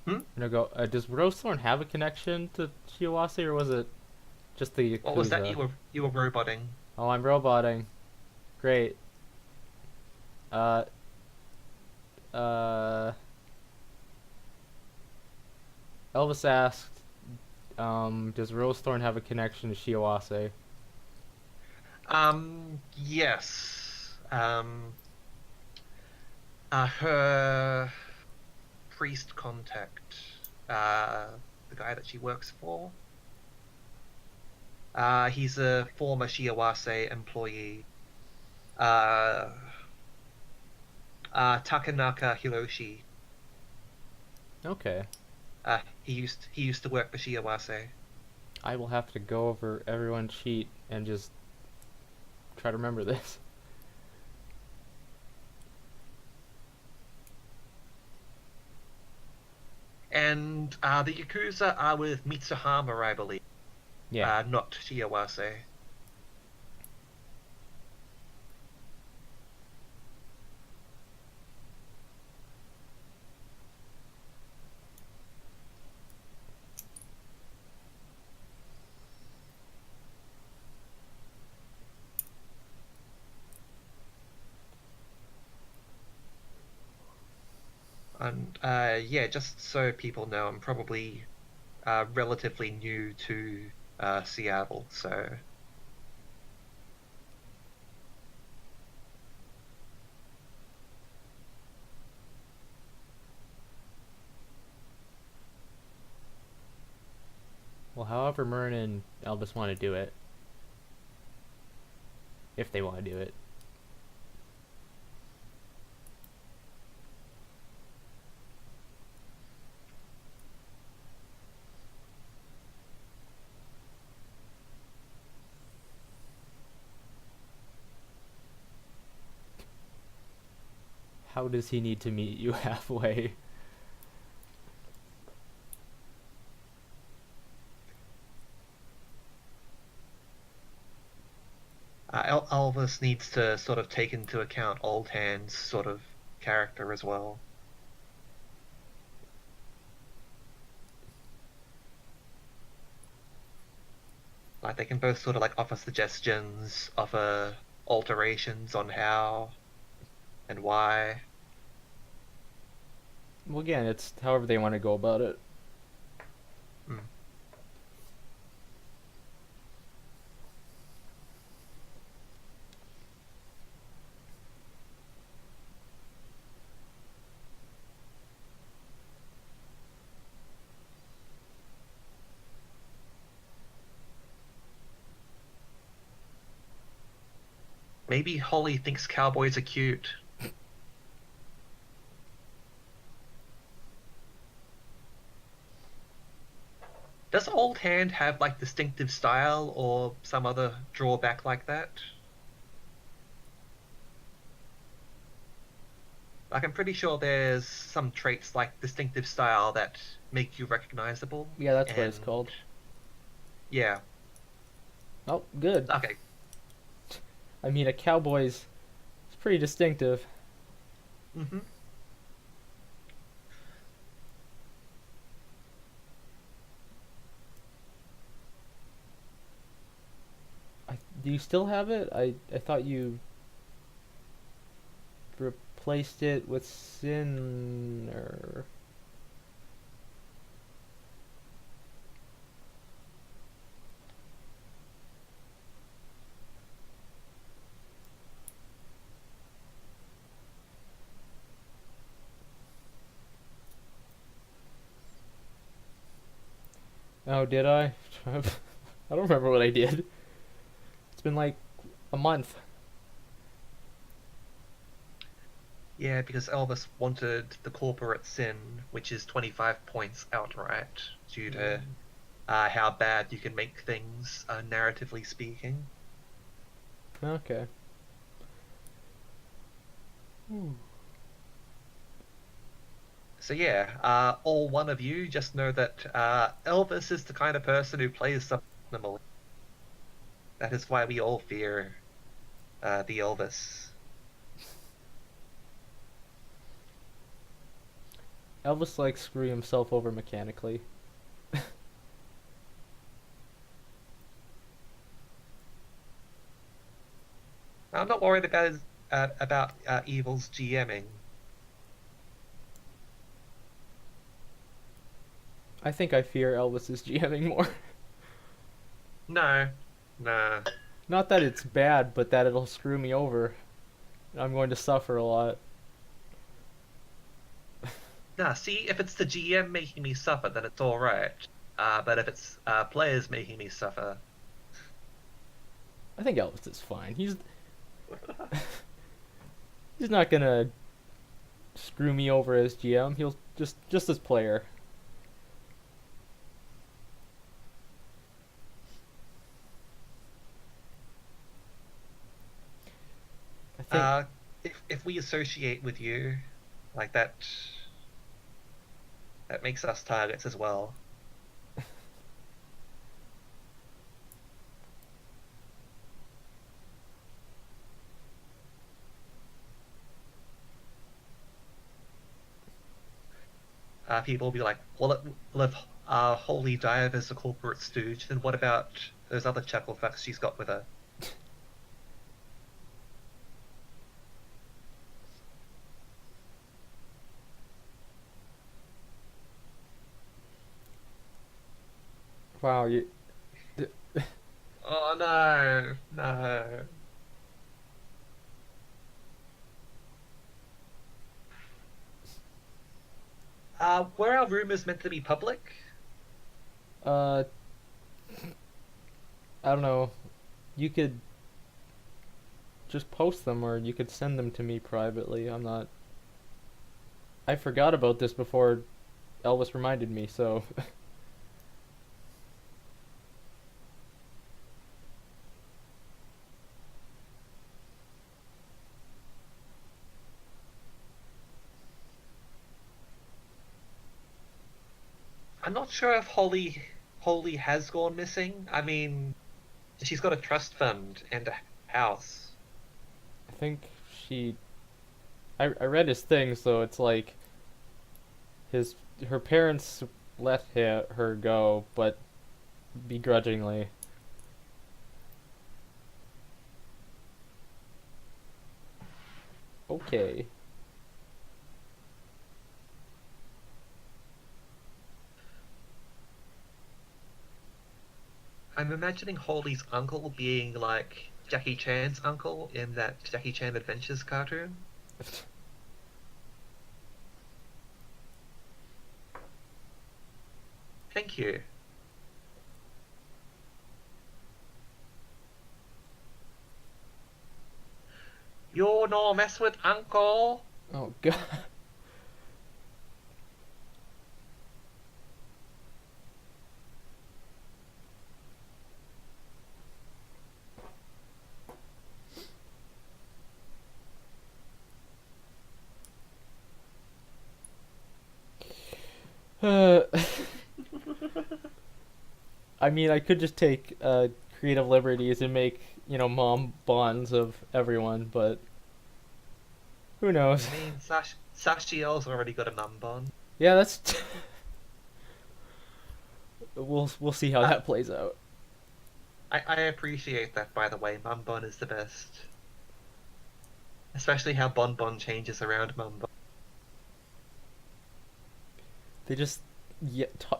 Hmm? No, go. Does Rosethorn have a connection to Shiawase, or was it just the What was that Yakuza? you were roboting? Oh, I'm roboting. Great. Uh. Uh. Elvis asked, does Rosethorn have a connection to Shiawase? Yes. Her priest contact, the guy that she works for. He's a former Shiawase employee. Uh, Takanaka Hiroshi. Okay. He used to work for Shiawase. I will have to go over everyone's sheet and just try to remember this. And the Yakuza are with Mitsuhama, I believe. Yeah. Not Shiawase. And yeah, just so people know, I'm probably relatively new to Seattle, so Well, however Myrn and Elvis want to do it. If they want to do it. How does he need to meet you halfway? Elvis needs to sort of take into account Old Hand's sort of character as well. Like they can both sort of like offer suggestions, offer alterations on how and why. Well, again, it's however they want to go about it. Mm. Maybe Holly thinks cowboys are cute. Does Old Hand have like distinctive style or some other drawback like that? Like I'm pretty sure there's some traits like distinctive style that make you recognizable. Yeah, that's what it's And called. yeah, Oh, good. okay. I mean, a cowboy's it's pretty distinctive. hmm Do you still have it? I thought you replaced it with Sinner. Oh, did I? I don't remember what I did. It's been like a month. Yeah, because Elvis wanted the corporate sin, which is 25 points outright, due to how bad you can make things, narratively speaking. Okay. So yeah, all one of you just know that Elvis is the kind of person who plays subliminally. That is why we all fear the Elvis. Elvis likes screwing himself over mechanically. I'm not worried about Evil's GMing. I think I fear Elvis's GMing more. No, nah. Not that it's bad, but that it'll screw me over. I'm going to suffer a lot. Nah, see, if it's the GM making me suffer, then it's alright. But if it's players making me suffer, I think Elvis is fine. He's not gonna screw me over as GM. He'll just as player. I think if we associate with you, like that, that makes us targets as well. People will be like, well if Holy Dive is a corporate stooge, then what about those other chuckle fucks she's got with her? wow, you Oh no, no. Were our rumors meant to be public? uh I don't know. You could just post them or you could send them to me privately. I forgot about this before Elvis reminded me, so I'm not sure if Holy has gone missing. I mean, she's got a trust fund and a house. I think she I read his thing, so it's like his her parents let her go, but begrudgingly. Okay. I'm imagining Holy's uncle being like Jackie Chan's uncle in that Jackie Chan Adventures cartoon. Thank you. You no mess with Uncle. Oh god. Uh, I mean, I could just take creative liberties and make, mom bonds of everyone, but who knows? I mean, Sashiel's already got a mum bun. Yeah, that's we'll see how Uh, that plays out. I appreciate that, by the way. Mum bun is the best. Especially how Bon Bon changes around Mum Bun. They just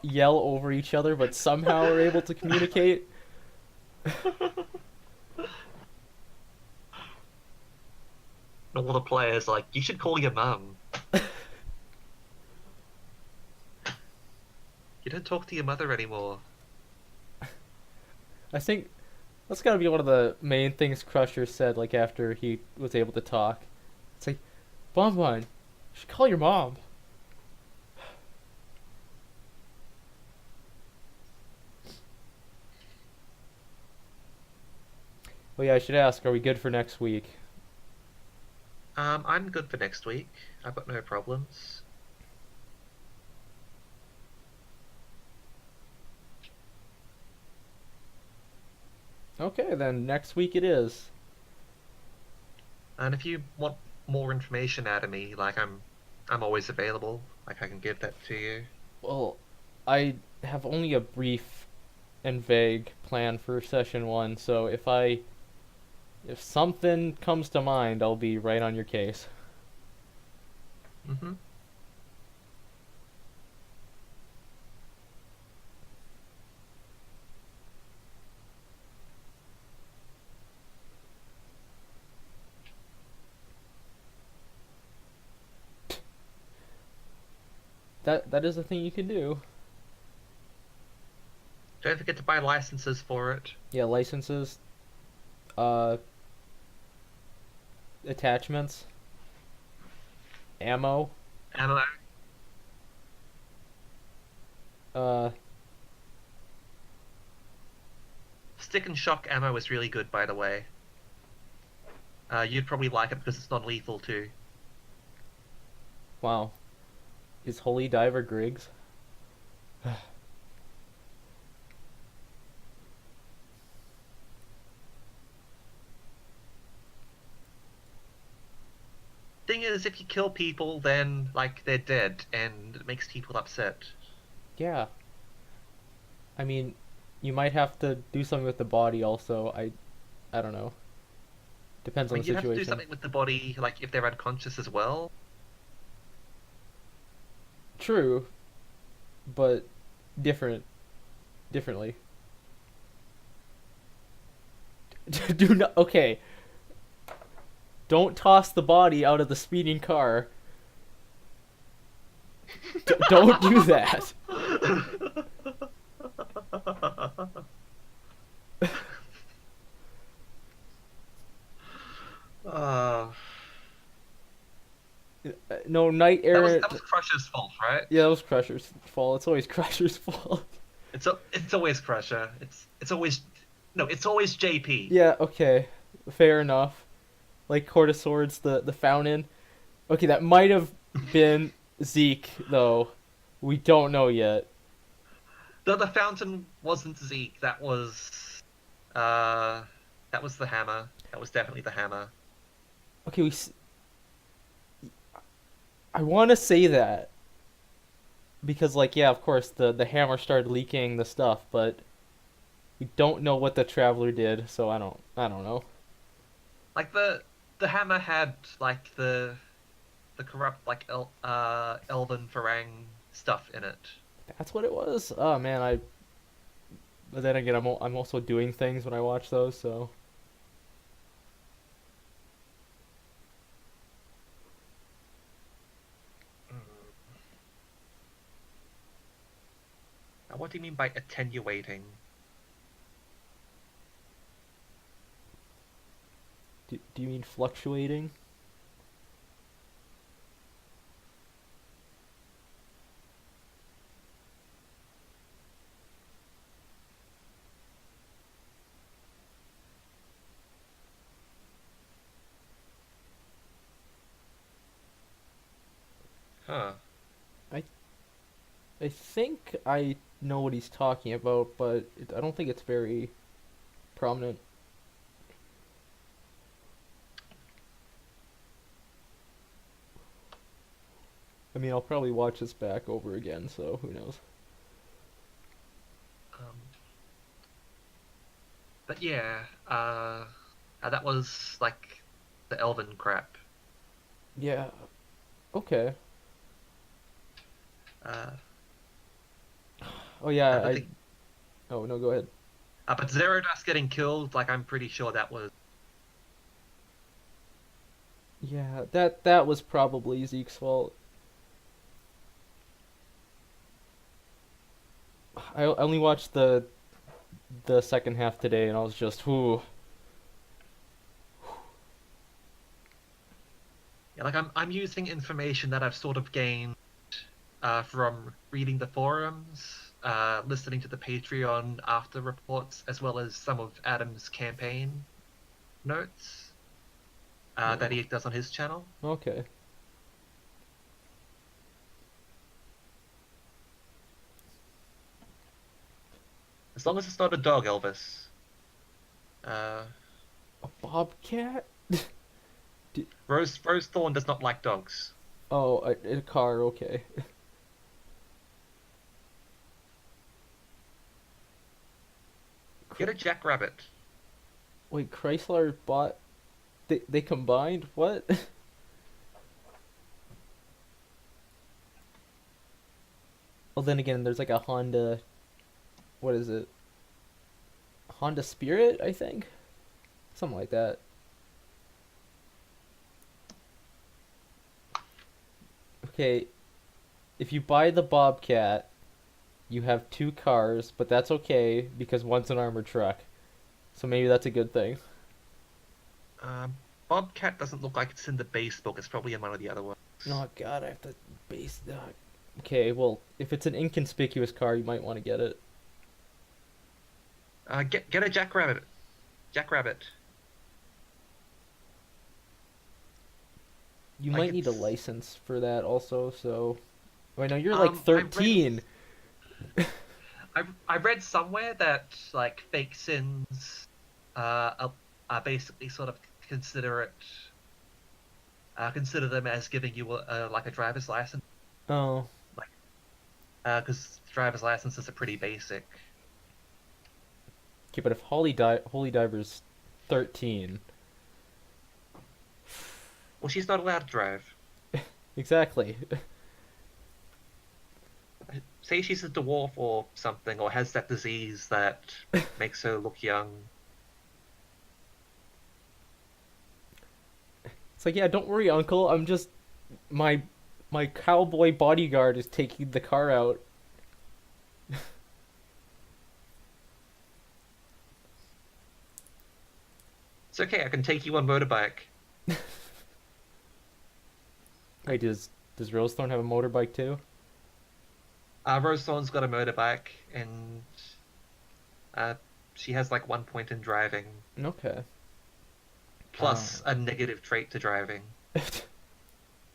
yell over each other, but somehow are able to communicate. And all the players like, you should call your mum. You don't talk to your mother anymore. I think that's gotta be one of the main things Crusher said, like after he was able to talk. It's like, Bonbon, you should call your mom. Oh yeah, I should ask, are we good for next week? I'm good for next week. I've got no problems. Okay, then next week it is. And if you want more information out of me, like I'm always available. Like I can give that to you. Well, I have only a brief and vague plan for session 1, so if something comes to mind, I'll be right on your case. Mm-hmm. That is a thing you can do. Don't forget to buy licenses for it. Yeah, licenses, uh, attachments, ammo, Ammo. uh, Stick and shock ammo is really good, by the way. You'd probably like it because it's non-lethal too. wow. Is Holy Diver Griggs? Thing is, if you kill people, then like they're dead, and it makes people upset. Yeah. I mean, you might have to do something with the body also. I don't know. Depends I on mean, the you'd have to do situation. something with the body, like if they're unconscious as well. True, but differently. Do not. Okay. Don't toss the body out of the speeding car. Don't do that. Uh, No, Knight that was Errant. that was Crusher's fault, right? Yeah, that was Crusher's fault. It's always Crusher's fault. It's always Crusher. It's always no, it's always JP. Yeah, okay. Fair enough. Like Court of Swords, the fountain. Okay, that might have been Zeke, though. We don't know yet. The fountain wasn't Zeke. That was the hammer. That was definitely the hammer. Okay, I want to say that. Because, like, yeah, of course, the hammer started leaking the stuff, but we don't know what the Traveler did, so I don't know. Like the hammer had like the corrupt like elven Farang stuff in it. That's what it was? Oh, man, But then again, I'm also doing things when I watch those, so... Now, what do you mean by attenuating? Do Do you mean fluctuating? Huh. I think I know what he's talking about, but I don't think it's very prominent. I mean, I'll probably watch this back over again, so who knows? Um, but yeah, that was like the elven crap. Yeah. Okay. Uh, Oh yeah. but the, Oh no, go ahead. but Zero Dust getting killed, like I'm pretty sure that was. Yeah, that was probably Zeke's fault. I only watched the second half today, and I was just, whoo. Yeah, like I'm using information that I've sort of gained from reading the forums, listening to the Patreon after reports, as well as some of Adam's campaign notes that he does on his channel. Okay. As long as it's not a dog, Elvis. A bobcat? Rose Thorn does not like dogs. Oh, a car. Okay. Get a jackrabbit. Wait, Chrysler bought. They combined? What? Well, then again, there's like a Honda. What is it? Honda Spirit, I think. Something like that. Okay, if you buy the Bobcat, you have two cars, but that's okay because one's an armored truck. So maybe that's a good thing. Um, Bobcat doesn't look like it's in the base book. It's probably in one of the other ones. Oh god, I have to base that. Okay, well, if it's an inconspicuous car, you might want to get it. Get a jackrabbit. Jackrabbit. You Like might need a it's- license for that also, so. Oh, I know you're like I read 13. I read somewhere that like fake sins are basically sort of consider it consider them as giving you like a driver's license, Oh, like because driver's licenses are pretty basic. okay, but if Holy Diver's 13. Well, she's not allowed to drive. Exactly. Say she's a dwarf or something, or has that disease that makes her look young. It's like, yeah, don't worry, Uncle. I'm just my cowboy bodyguard is taking the car out. It's okay. I can take you on motorbike. Wait, does Rosethorn have a motorbike too? Rose Thorn's got a motorbike, and uh, she has like 1 point in driving, Okay. plus a negative trait to driving.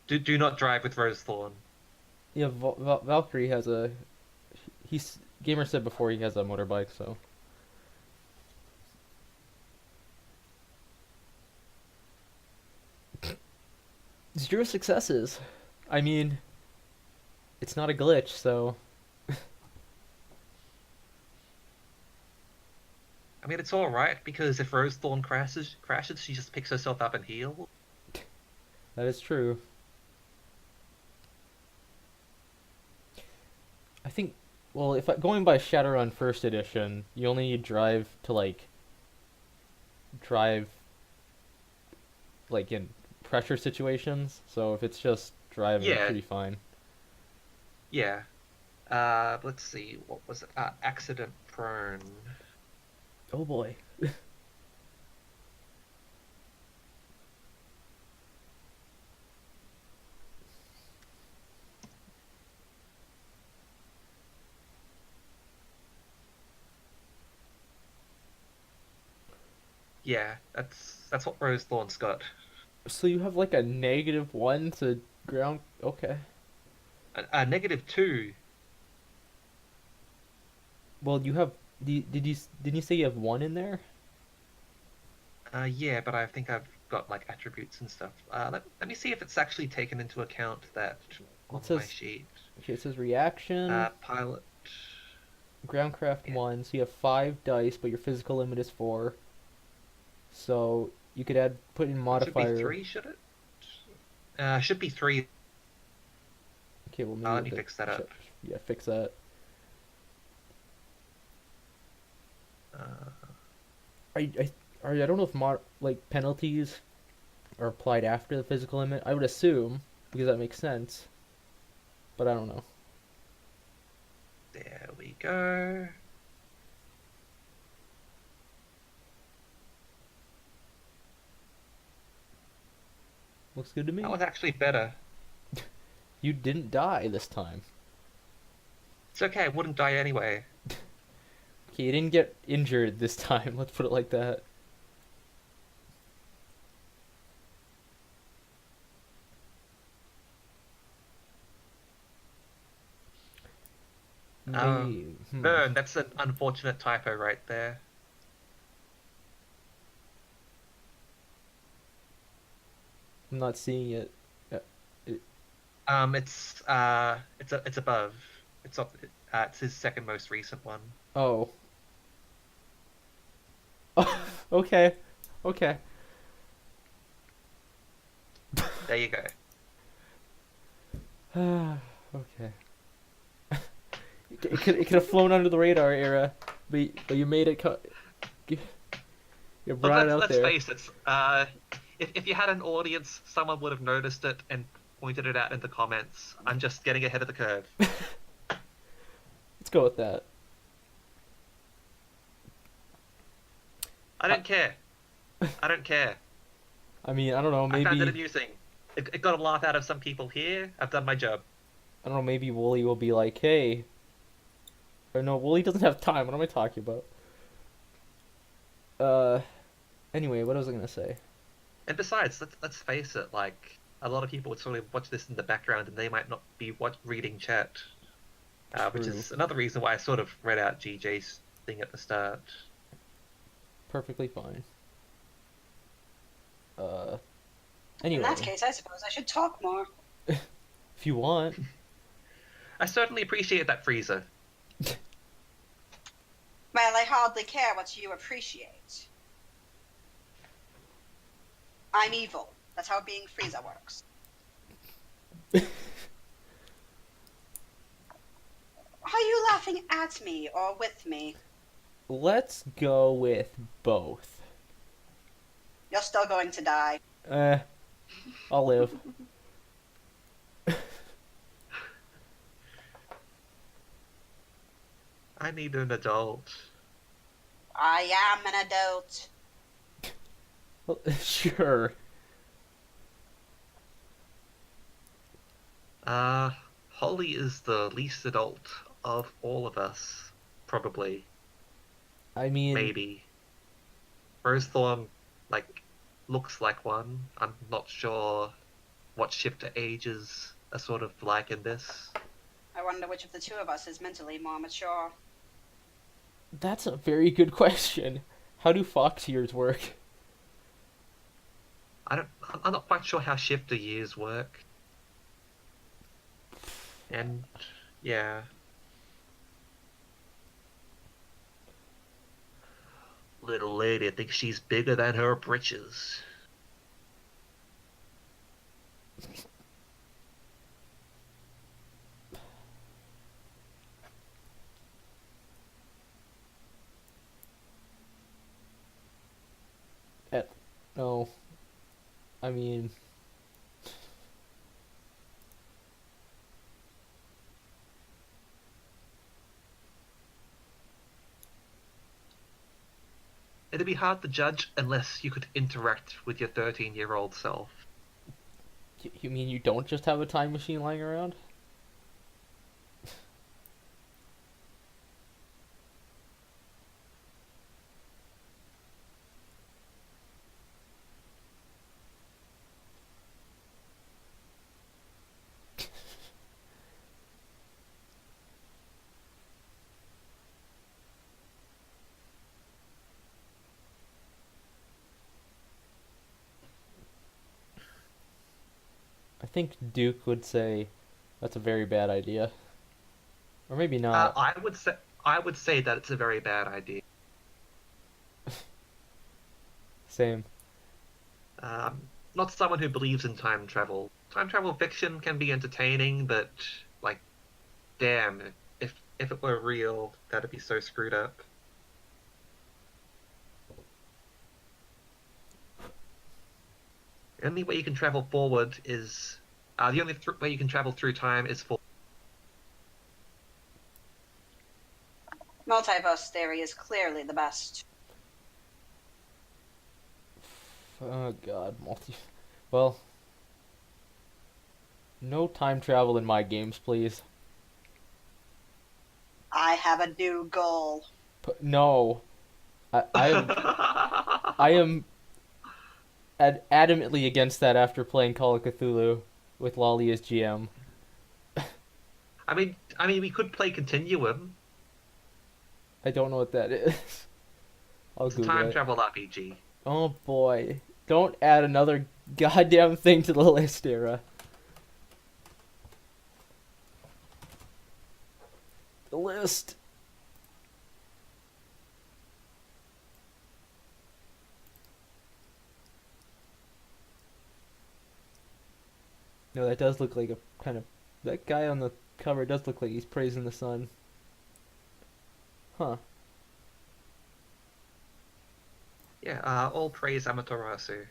Do not drive with Rose Thorn. Yeah, Valkyrie has a. He's Gamer said before he has a motorbike, so. 0 successes. I mean, it's not a glitch, so. I mean, it's all right because if Rose Thorn crashes, she just picks herself up and heals. That is true. I think, well, if going by Shadowrun First Edition, you only need drive to drive like in pressure situations. So if it's just driving, it's Yeah, pretty fine. yeah. Let's see. What was it? Accident prone. Oh boy. Yeah, that's what Rose Thorn's got. So you have like a -1 to ground. Okay. -2. Well, you have. Didn't you say you have 1 in there? Yeah, but I think I've got like attributes and stuff. Let me see if it's actually taken into account that It on my says. sheet. Okay, it says reaction, Pilot. groundcraft Yeah. 1. So you have 5 dice, but your physical limit is 4. So you could put in It should be modifier. 3, should it? Should be 3. Okay, well maybe Let with me the fix that up. yeah, fix that. Uh, I don't know if like penalties are applied after the physical limit. I would assume because that makes sense, but I don't know. there we go. Looks good to me. That was actually better. You didn't die this time. It's okay, I wouldn't die anyway. Okay, you didn't get injured this time. Let's put it like that. May Burn, that's an unfortunate typo right there. I'm not seeing it. It's above. It's up. It's his second most recent one. Oh. Okay. Okay. There you go. Okay. It could have flown under the radar era, but you made it. You But brought it out let's there. face it. If you had an audience, someone would have noticed it and pointed it out in the comments. I'm just getting ahead of the curve. Let's go with that. I don't care. I don't care. I mean, I don't know. I found it Maybe amusing. It got a laugh out of some people here. I've done my job. I don't know. Maybe Wooly will be like, "Hey," or no, Wooly doesn't have time. What am I talking about? Uh. Anyway, what was I gonna say? And besides, let's face it. Like a lot of people would sort of watch this in the background, and they might not be reading chat. Which True. is another reason why I sort of read out GJ's thing at the start. Perfectly fine. In Anyway, that case, I suppose I should talk more. if you want. I certainly appreciate that, Freezer. Well, I hardly care what you appreciate. I'm evil. That's how being Frieza works. Are you laughing at me or with me? Let's go with both. You're still going to die. I'll live. I need an adult. I am an adult. Well, sure. Holly is the least adult of all of us, probably. I mean, Maybe. Rosethorn, like, looks like one. I'm not sure what shifter ages are sort of like in this. I wonder which of the two of us is mentally more mature. that's a very good question. How do fox years work? I'm not quite sure how shifter years work. And, yeah. Little lady thinks she's bigger than her britches. No. I mean, It'd be hard to judge unless you could interact with your 13-year-old self. you mean you don't just have a time machine lying around? think Duke would say that's a very bad idea. Or maybe not. I would say that it's a very bad idea. Same. Not someone who believes in time travel. Time travel fiction can be entertaining, but like, damn, if it were real, that'd be so screwed up. The only way you can travel forward is the only way you can travel through time is forward. Multiverse theory is clearly the best. Oh god, Well, no time travel in my games, please. I have a new goal. No. I am adamantly against that after playing Call of Cthulhu with Lolly as GM. I mean, we could play Continuum. I don't know what that is. I'll It's a Google time it. travel RPG. Oh boy. Don't add another goddamn thing to the list, Era. The list. No, that does look like a kind of... That guy on the cover does look like he's praising the sun. Huh. Yeah, all praise Amaterasu.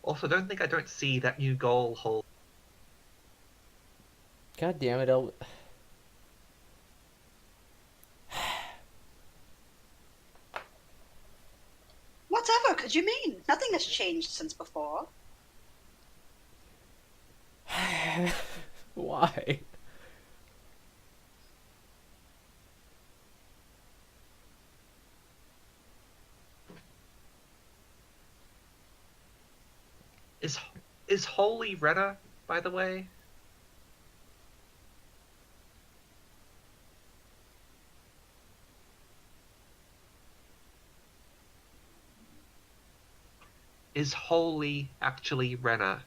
Also, I don't see that new goal hold. God damn it, Whatever could you mean? Nothing has changed since before. Why? Is Holy Rena, by the way? Is Holy actually Rena,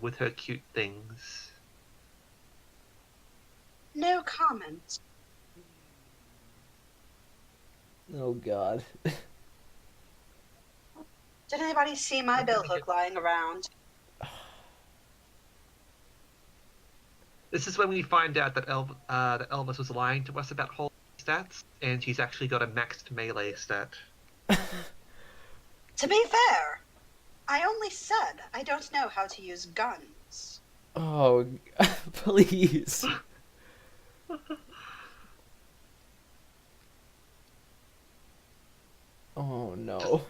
with her cute things? No comment. Oh god. Did anybody see my billhook lying around? This is when we find out that that Elvis was lying to us about Holy stats, and she's actually got a maxed melee stat. To be fair, I only said I don't know how to use guns. Oh, please. Oh no.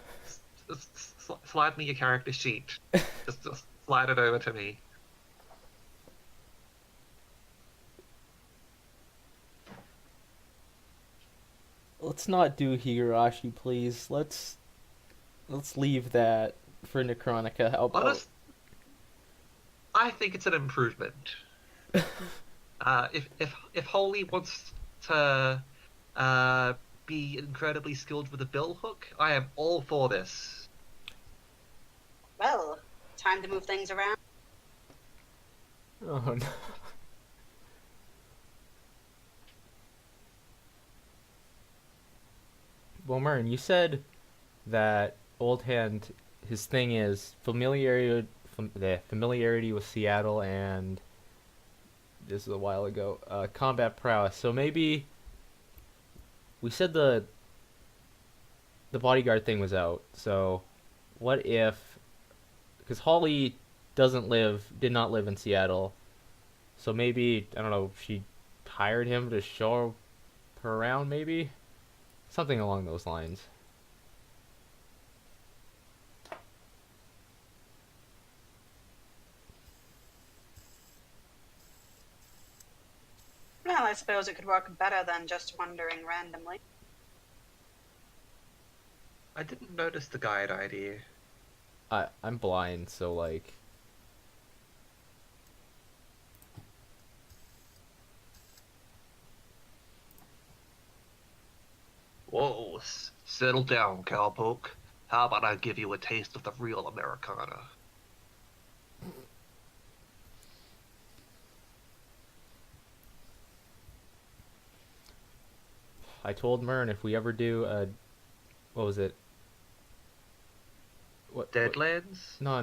Just slide me your character sheet. Just slide it over to me. Let's not do Higurashi, please. Let's leave that for Necronica. How about... I think it's an improvement. If Holy wants to be incredibly skilled with a bill hook, I am all for this. Well, time to move things around. Oh no. Well, Mern, you said that Old Hand, his thing is familiarity with Seattle, and this is a while ago, combat prowess. So maybe we said the bodyguard thing was out. So what if, because Holly did not live in Seattle, so maybe, I don't know, she hired him to show her around, maybe? Something along those lines. Well, I suppose it could work better than just wandering randomly. I didn't notice the guide ID. I'm blind, so like. Whoa, settle down, cowpoke. How about I give you a taste of the real Americana? I told Mern if we ever do a, what was it? What? Deadlands? No.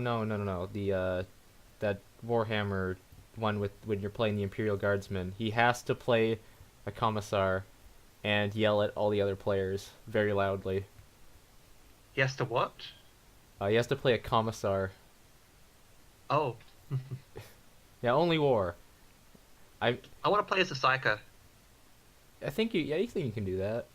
That Warhammer one with when you're playing the Imperial Guardsman. He has to play a commissar and yell at all the other players very loudly. Yes to what? He has to play a commissar. Oh, Yeah, only war. I I want to play as a psyker. I think you think you can do that.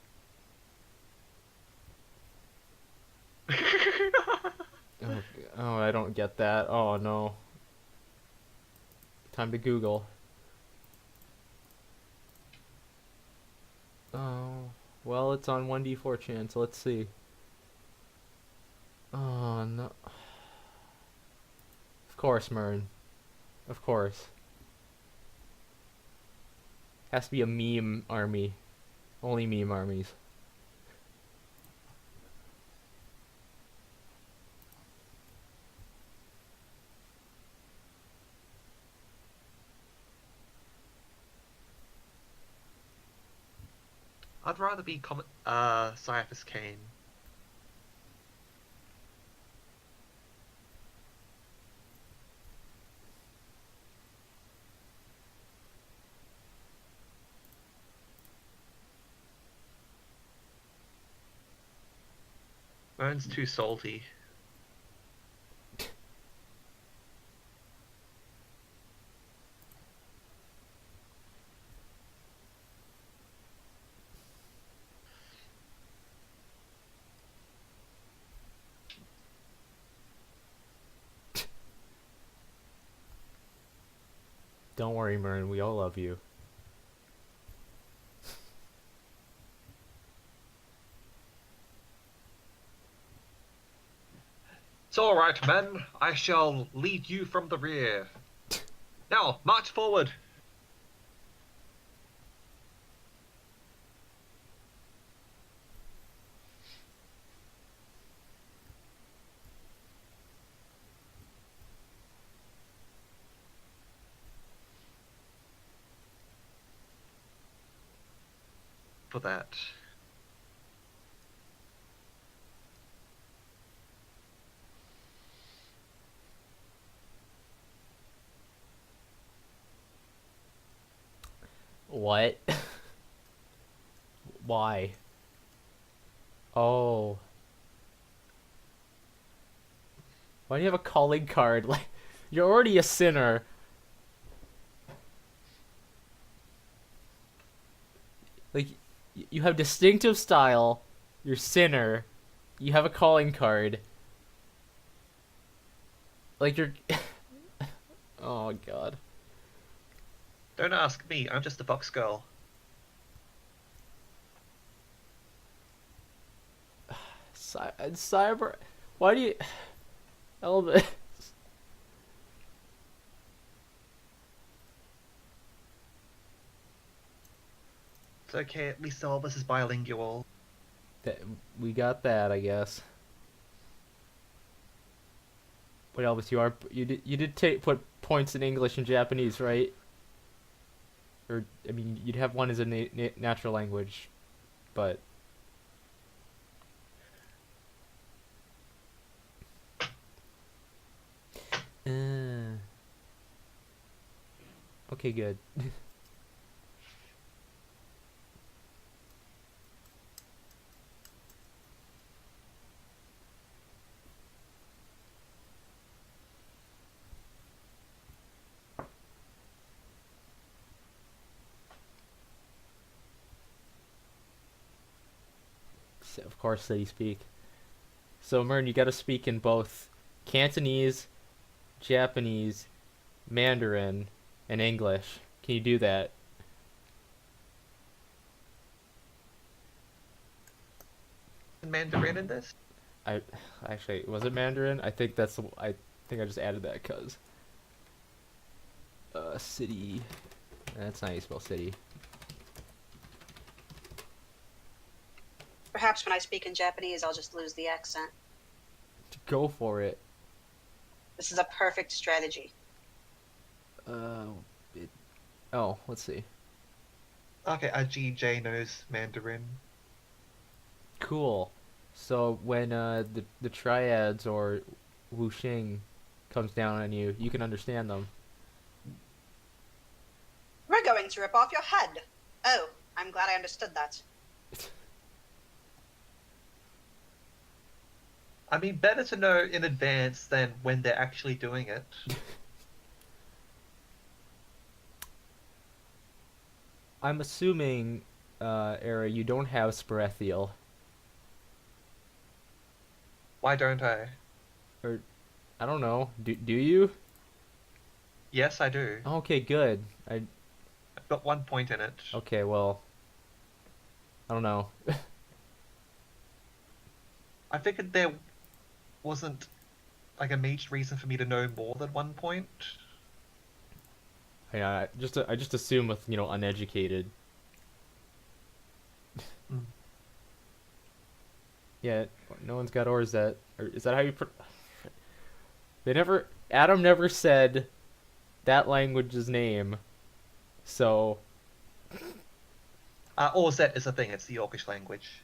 Oh, oh, I don't get that. Oh no. Time to Google. Oh, well, it's on 1d4 chance. Let's see. Oh no. Of course, Mern. Of course. Has to be a meme army. Only meme armies. I'd rather be Cyphers Kane. Mine's too salty. Don't worry, Mern. We all love you. It's all right, men. I shall lead you from the rear. Now, march forward. For that. What? Why? Oh. Why do you have a calling card? Like, you're already a sinner. Like, you have distinctive style. You're sinner. You have a calling card. Like, you're. Oh, God. Don't ask me. I'm just a box girl. Cyber. Why do you. Elvis. It's okay. At least Elvis is bilingual. We got that, I guess. But Elvis, you did put points in English and Japanese, right? Or I mean, you'd have one as a natural language, but uh, okay, good. So, of course, that you speak. So, Mern, you got to speak in both Cantonese, Japanese, Mandarin, and English. Can you do that? Mandarin in this? I actually, was it Mandarin? I think that's I think I just added that cuz city. That's not how you spell city. Perhaps when I speak in Japanese, I'll just lose the accent. Go for it. This is a perfect strategy. Uh, it, oh, let's see. Okay, GJ knows Mandarin. Cool. So when the triads or wuxing comes down on you, you can understand them. We're going to rip off your head. Oh, I'm glad I understood that. I mean, better to know in advance than when they're actually doing it. I'm assuming, Era, you don't have Sparethiel. Why don't I? Or, I don't know. Do you? Yes, I do. Okay, good. I've got 1 point in it. Okay, well, I don't know. I figured there wasn't like a major reason for me to know more than 1 point. Yeah, I just assume with, uneducated. Mm. Yeah, no one's got Orzet. Or is that how you Adam never said that language's name. So, Orzet is a thing, it's the Yorkish language.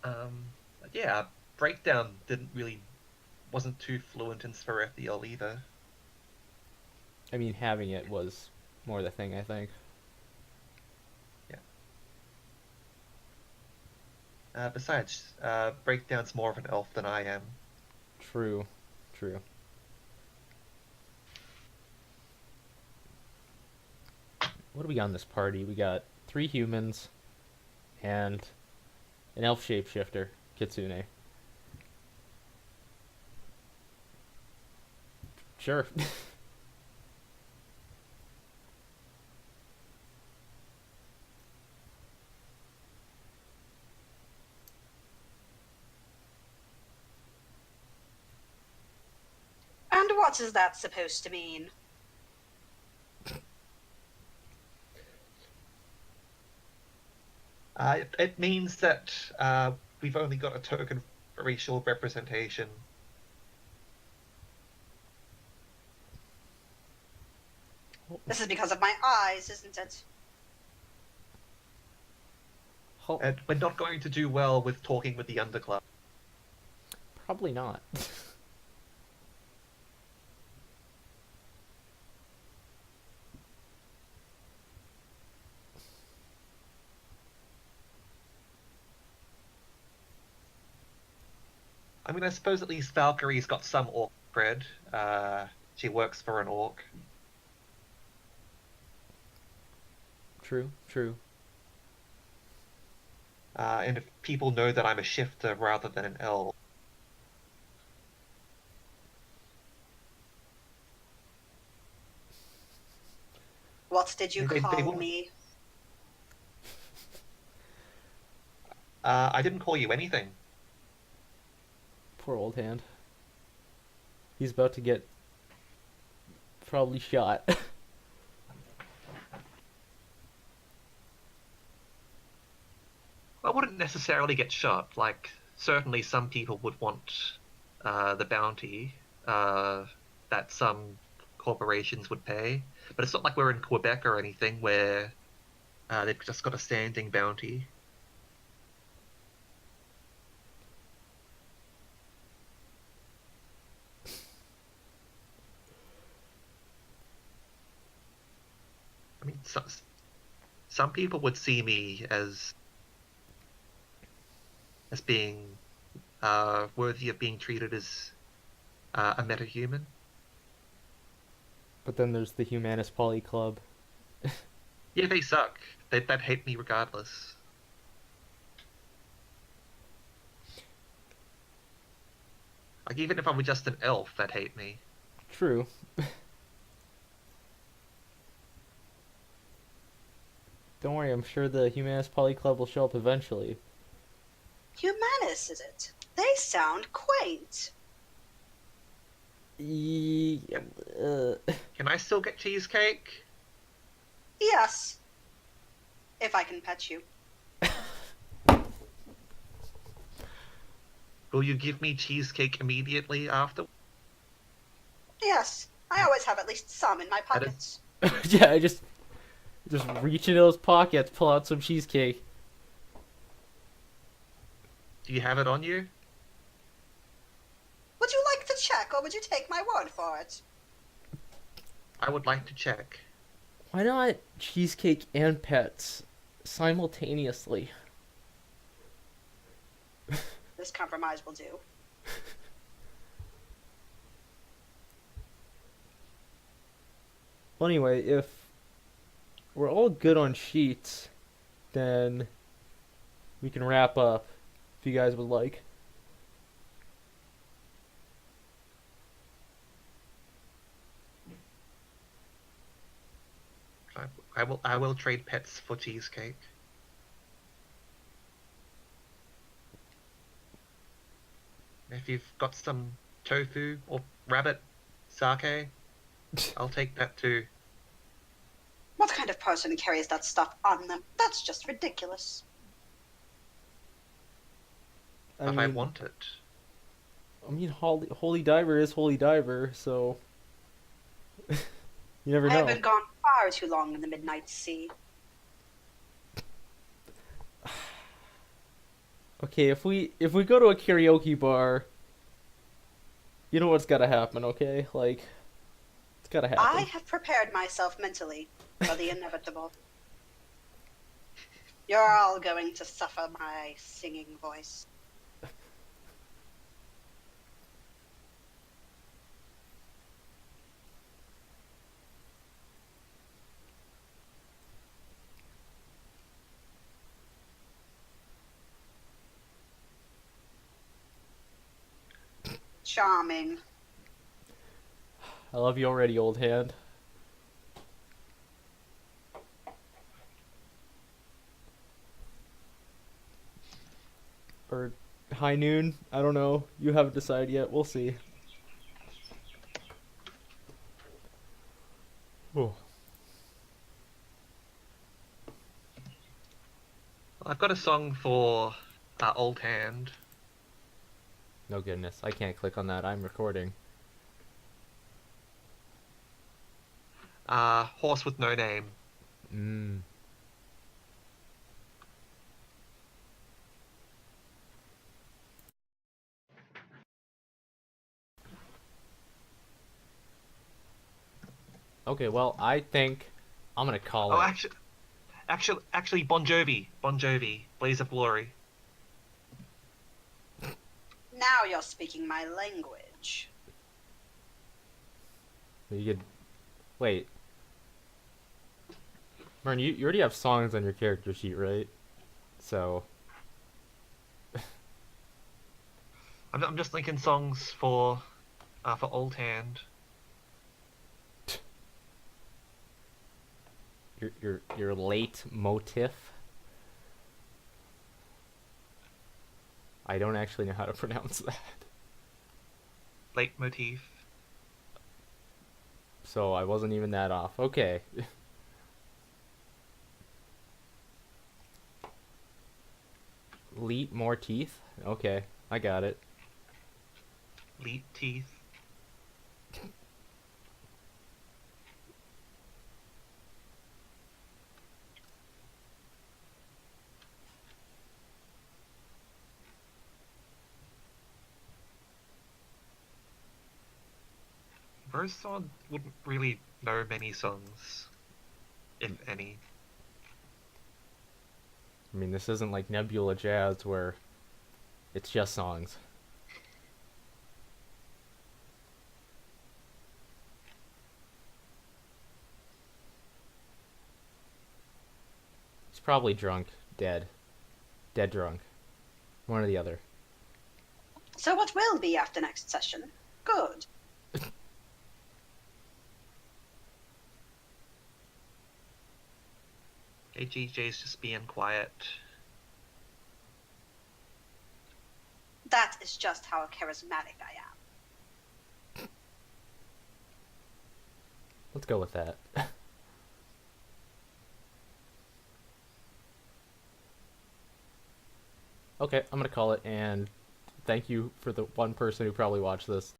But yeah, Breakdown wasn't too fluent in Sparethiel either. I mean, having it was more the thing, I think. Besides, Breakdown's more of an elf than I am. True. True. What do we got in this party? We got 3 humans and an elf shapeshifter, Kitsune. Sure. And what is that supposed to mean? It means that we've only got a token for racial representation. This is because of my eyes, isn't it? And we're not going to do well with talking with the underclass. Probably not. I mean, I suppose at least Valkyrie's got some orc cred. She works for an orc. True, true. And if people know that I'm a shifter rather than an elf, What did you They call won't. me? I didn't call you anything. Poor old hand. He's about to get probably shot. I wouldn't necessarily get shot. Like, certainly some people would want the bounty that some corporations would pay. But it's not like we're in Quebec or anything where they've just got a standing bounty. I mean, some people would see me as being worthy of being treated as a metahuman. But then there's the Humanist Poly Club. Yeah, they suck. They'd hate me regardless. Like, even if I were just an elf, they'd hate me. True. Don't worry, I'm sure the Humanist Poly Club will show up eventually. Humanist, is it? They sound quaint. Yeah, Can I still get cheesecake? Yes. If I can pet you. Will you give me cheesecake immediately after? Yes. I always have at least some in my That is- pockets. yeah, I just reach into those pockets, pull out some cheesecake. Do you have it on you? Would you like to check, or would you take my word for it? I would like to check. Why not cheesecake and pets simultaneously? This compromise will do. Well, anyway, if we're all good on sheets, then we can wrap up if you guys would like. I will trade pets for cheesecake. If you've got some tofu or rabbit sake, I'll take that too. What kind of person carries that stuff on them? That's just ridiculous. If I want it. I mean, Holy Diver is Holy Diver, so you never I know. have been gone far too long in the midnight sea. Okay, if we go to a karaoke bar, you know what's gotta happen, okay? Like, it's gotta happen. I have prepared myself mentally for the inevitable. You're all going to suffer my singing voice. Charming. I love you already, old hand. Or high noon. I don't know. You haven't decided yet. We'll see. Oh. I've got a song for Old Hand. No goodness. I can't click on that. I'm recording. Horse with No Name. Mmm. Okay, well, I think I'm gonna call Oh, it. actually, Bon Jovi, Blaze of Glory. Now you're speaking my language. You could wait. Mern, you already have songs on your character sheet, right? So I'm just thinking songs for Old Hand. your late motif. I don't actually know how to pronounce that. Leitmotif. So I wasn't even that off. Okay. Leet more teeth? Okay, I got it. Leet teeth. Rosethorn wouldn't really know many songs, if any. I mean, this isn't like Nebula Jazz where it's just songs. He's probably drunk, dead. Dead drunk. One or the other. So what will be after next session? Good. AGJ's just being quiet. That is just how charismatic I am. Let's go with that. Okay, I'm gonna call it, and thank you for the one person who probably watched this.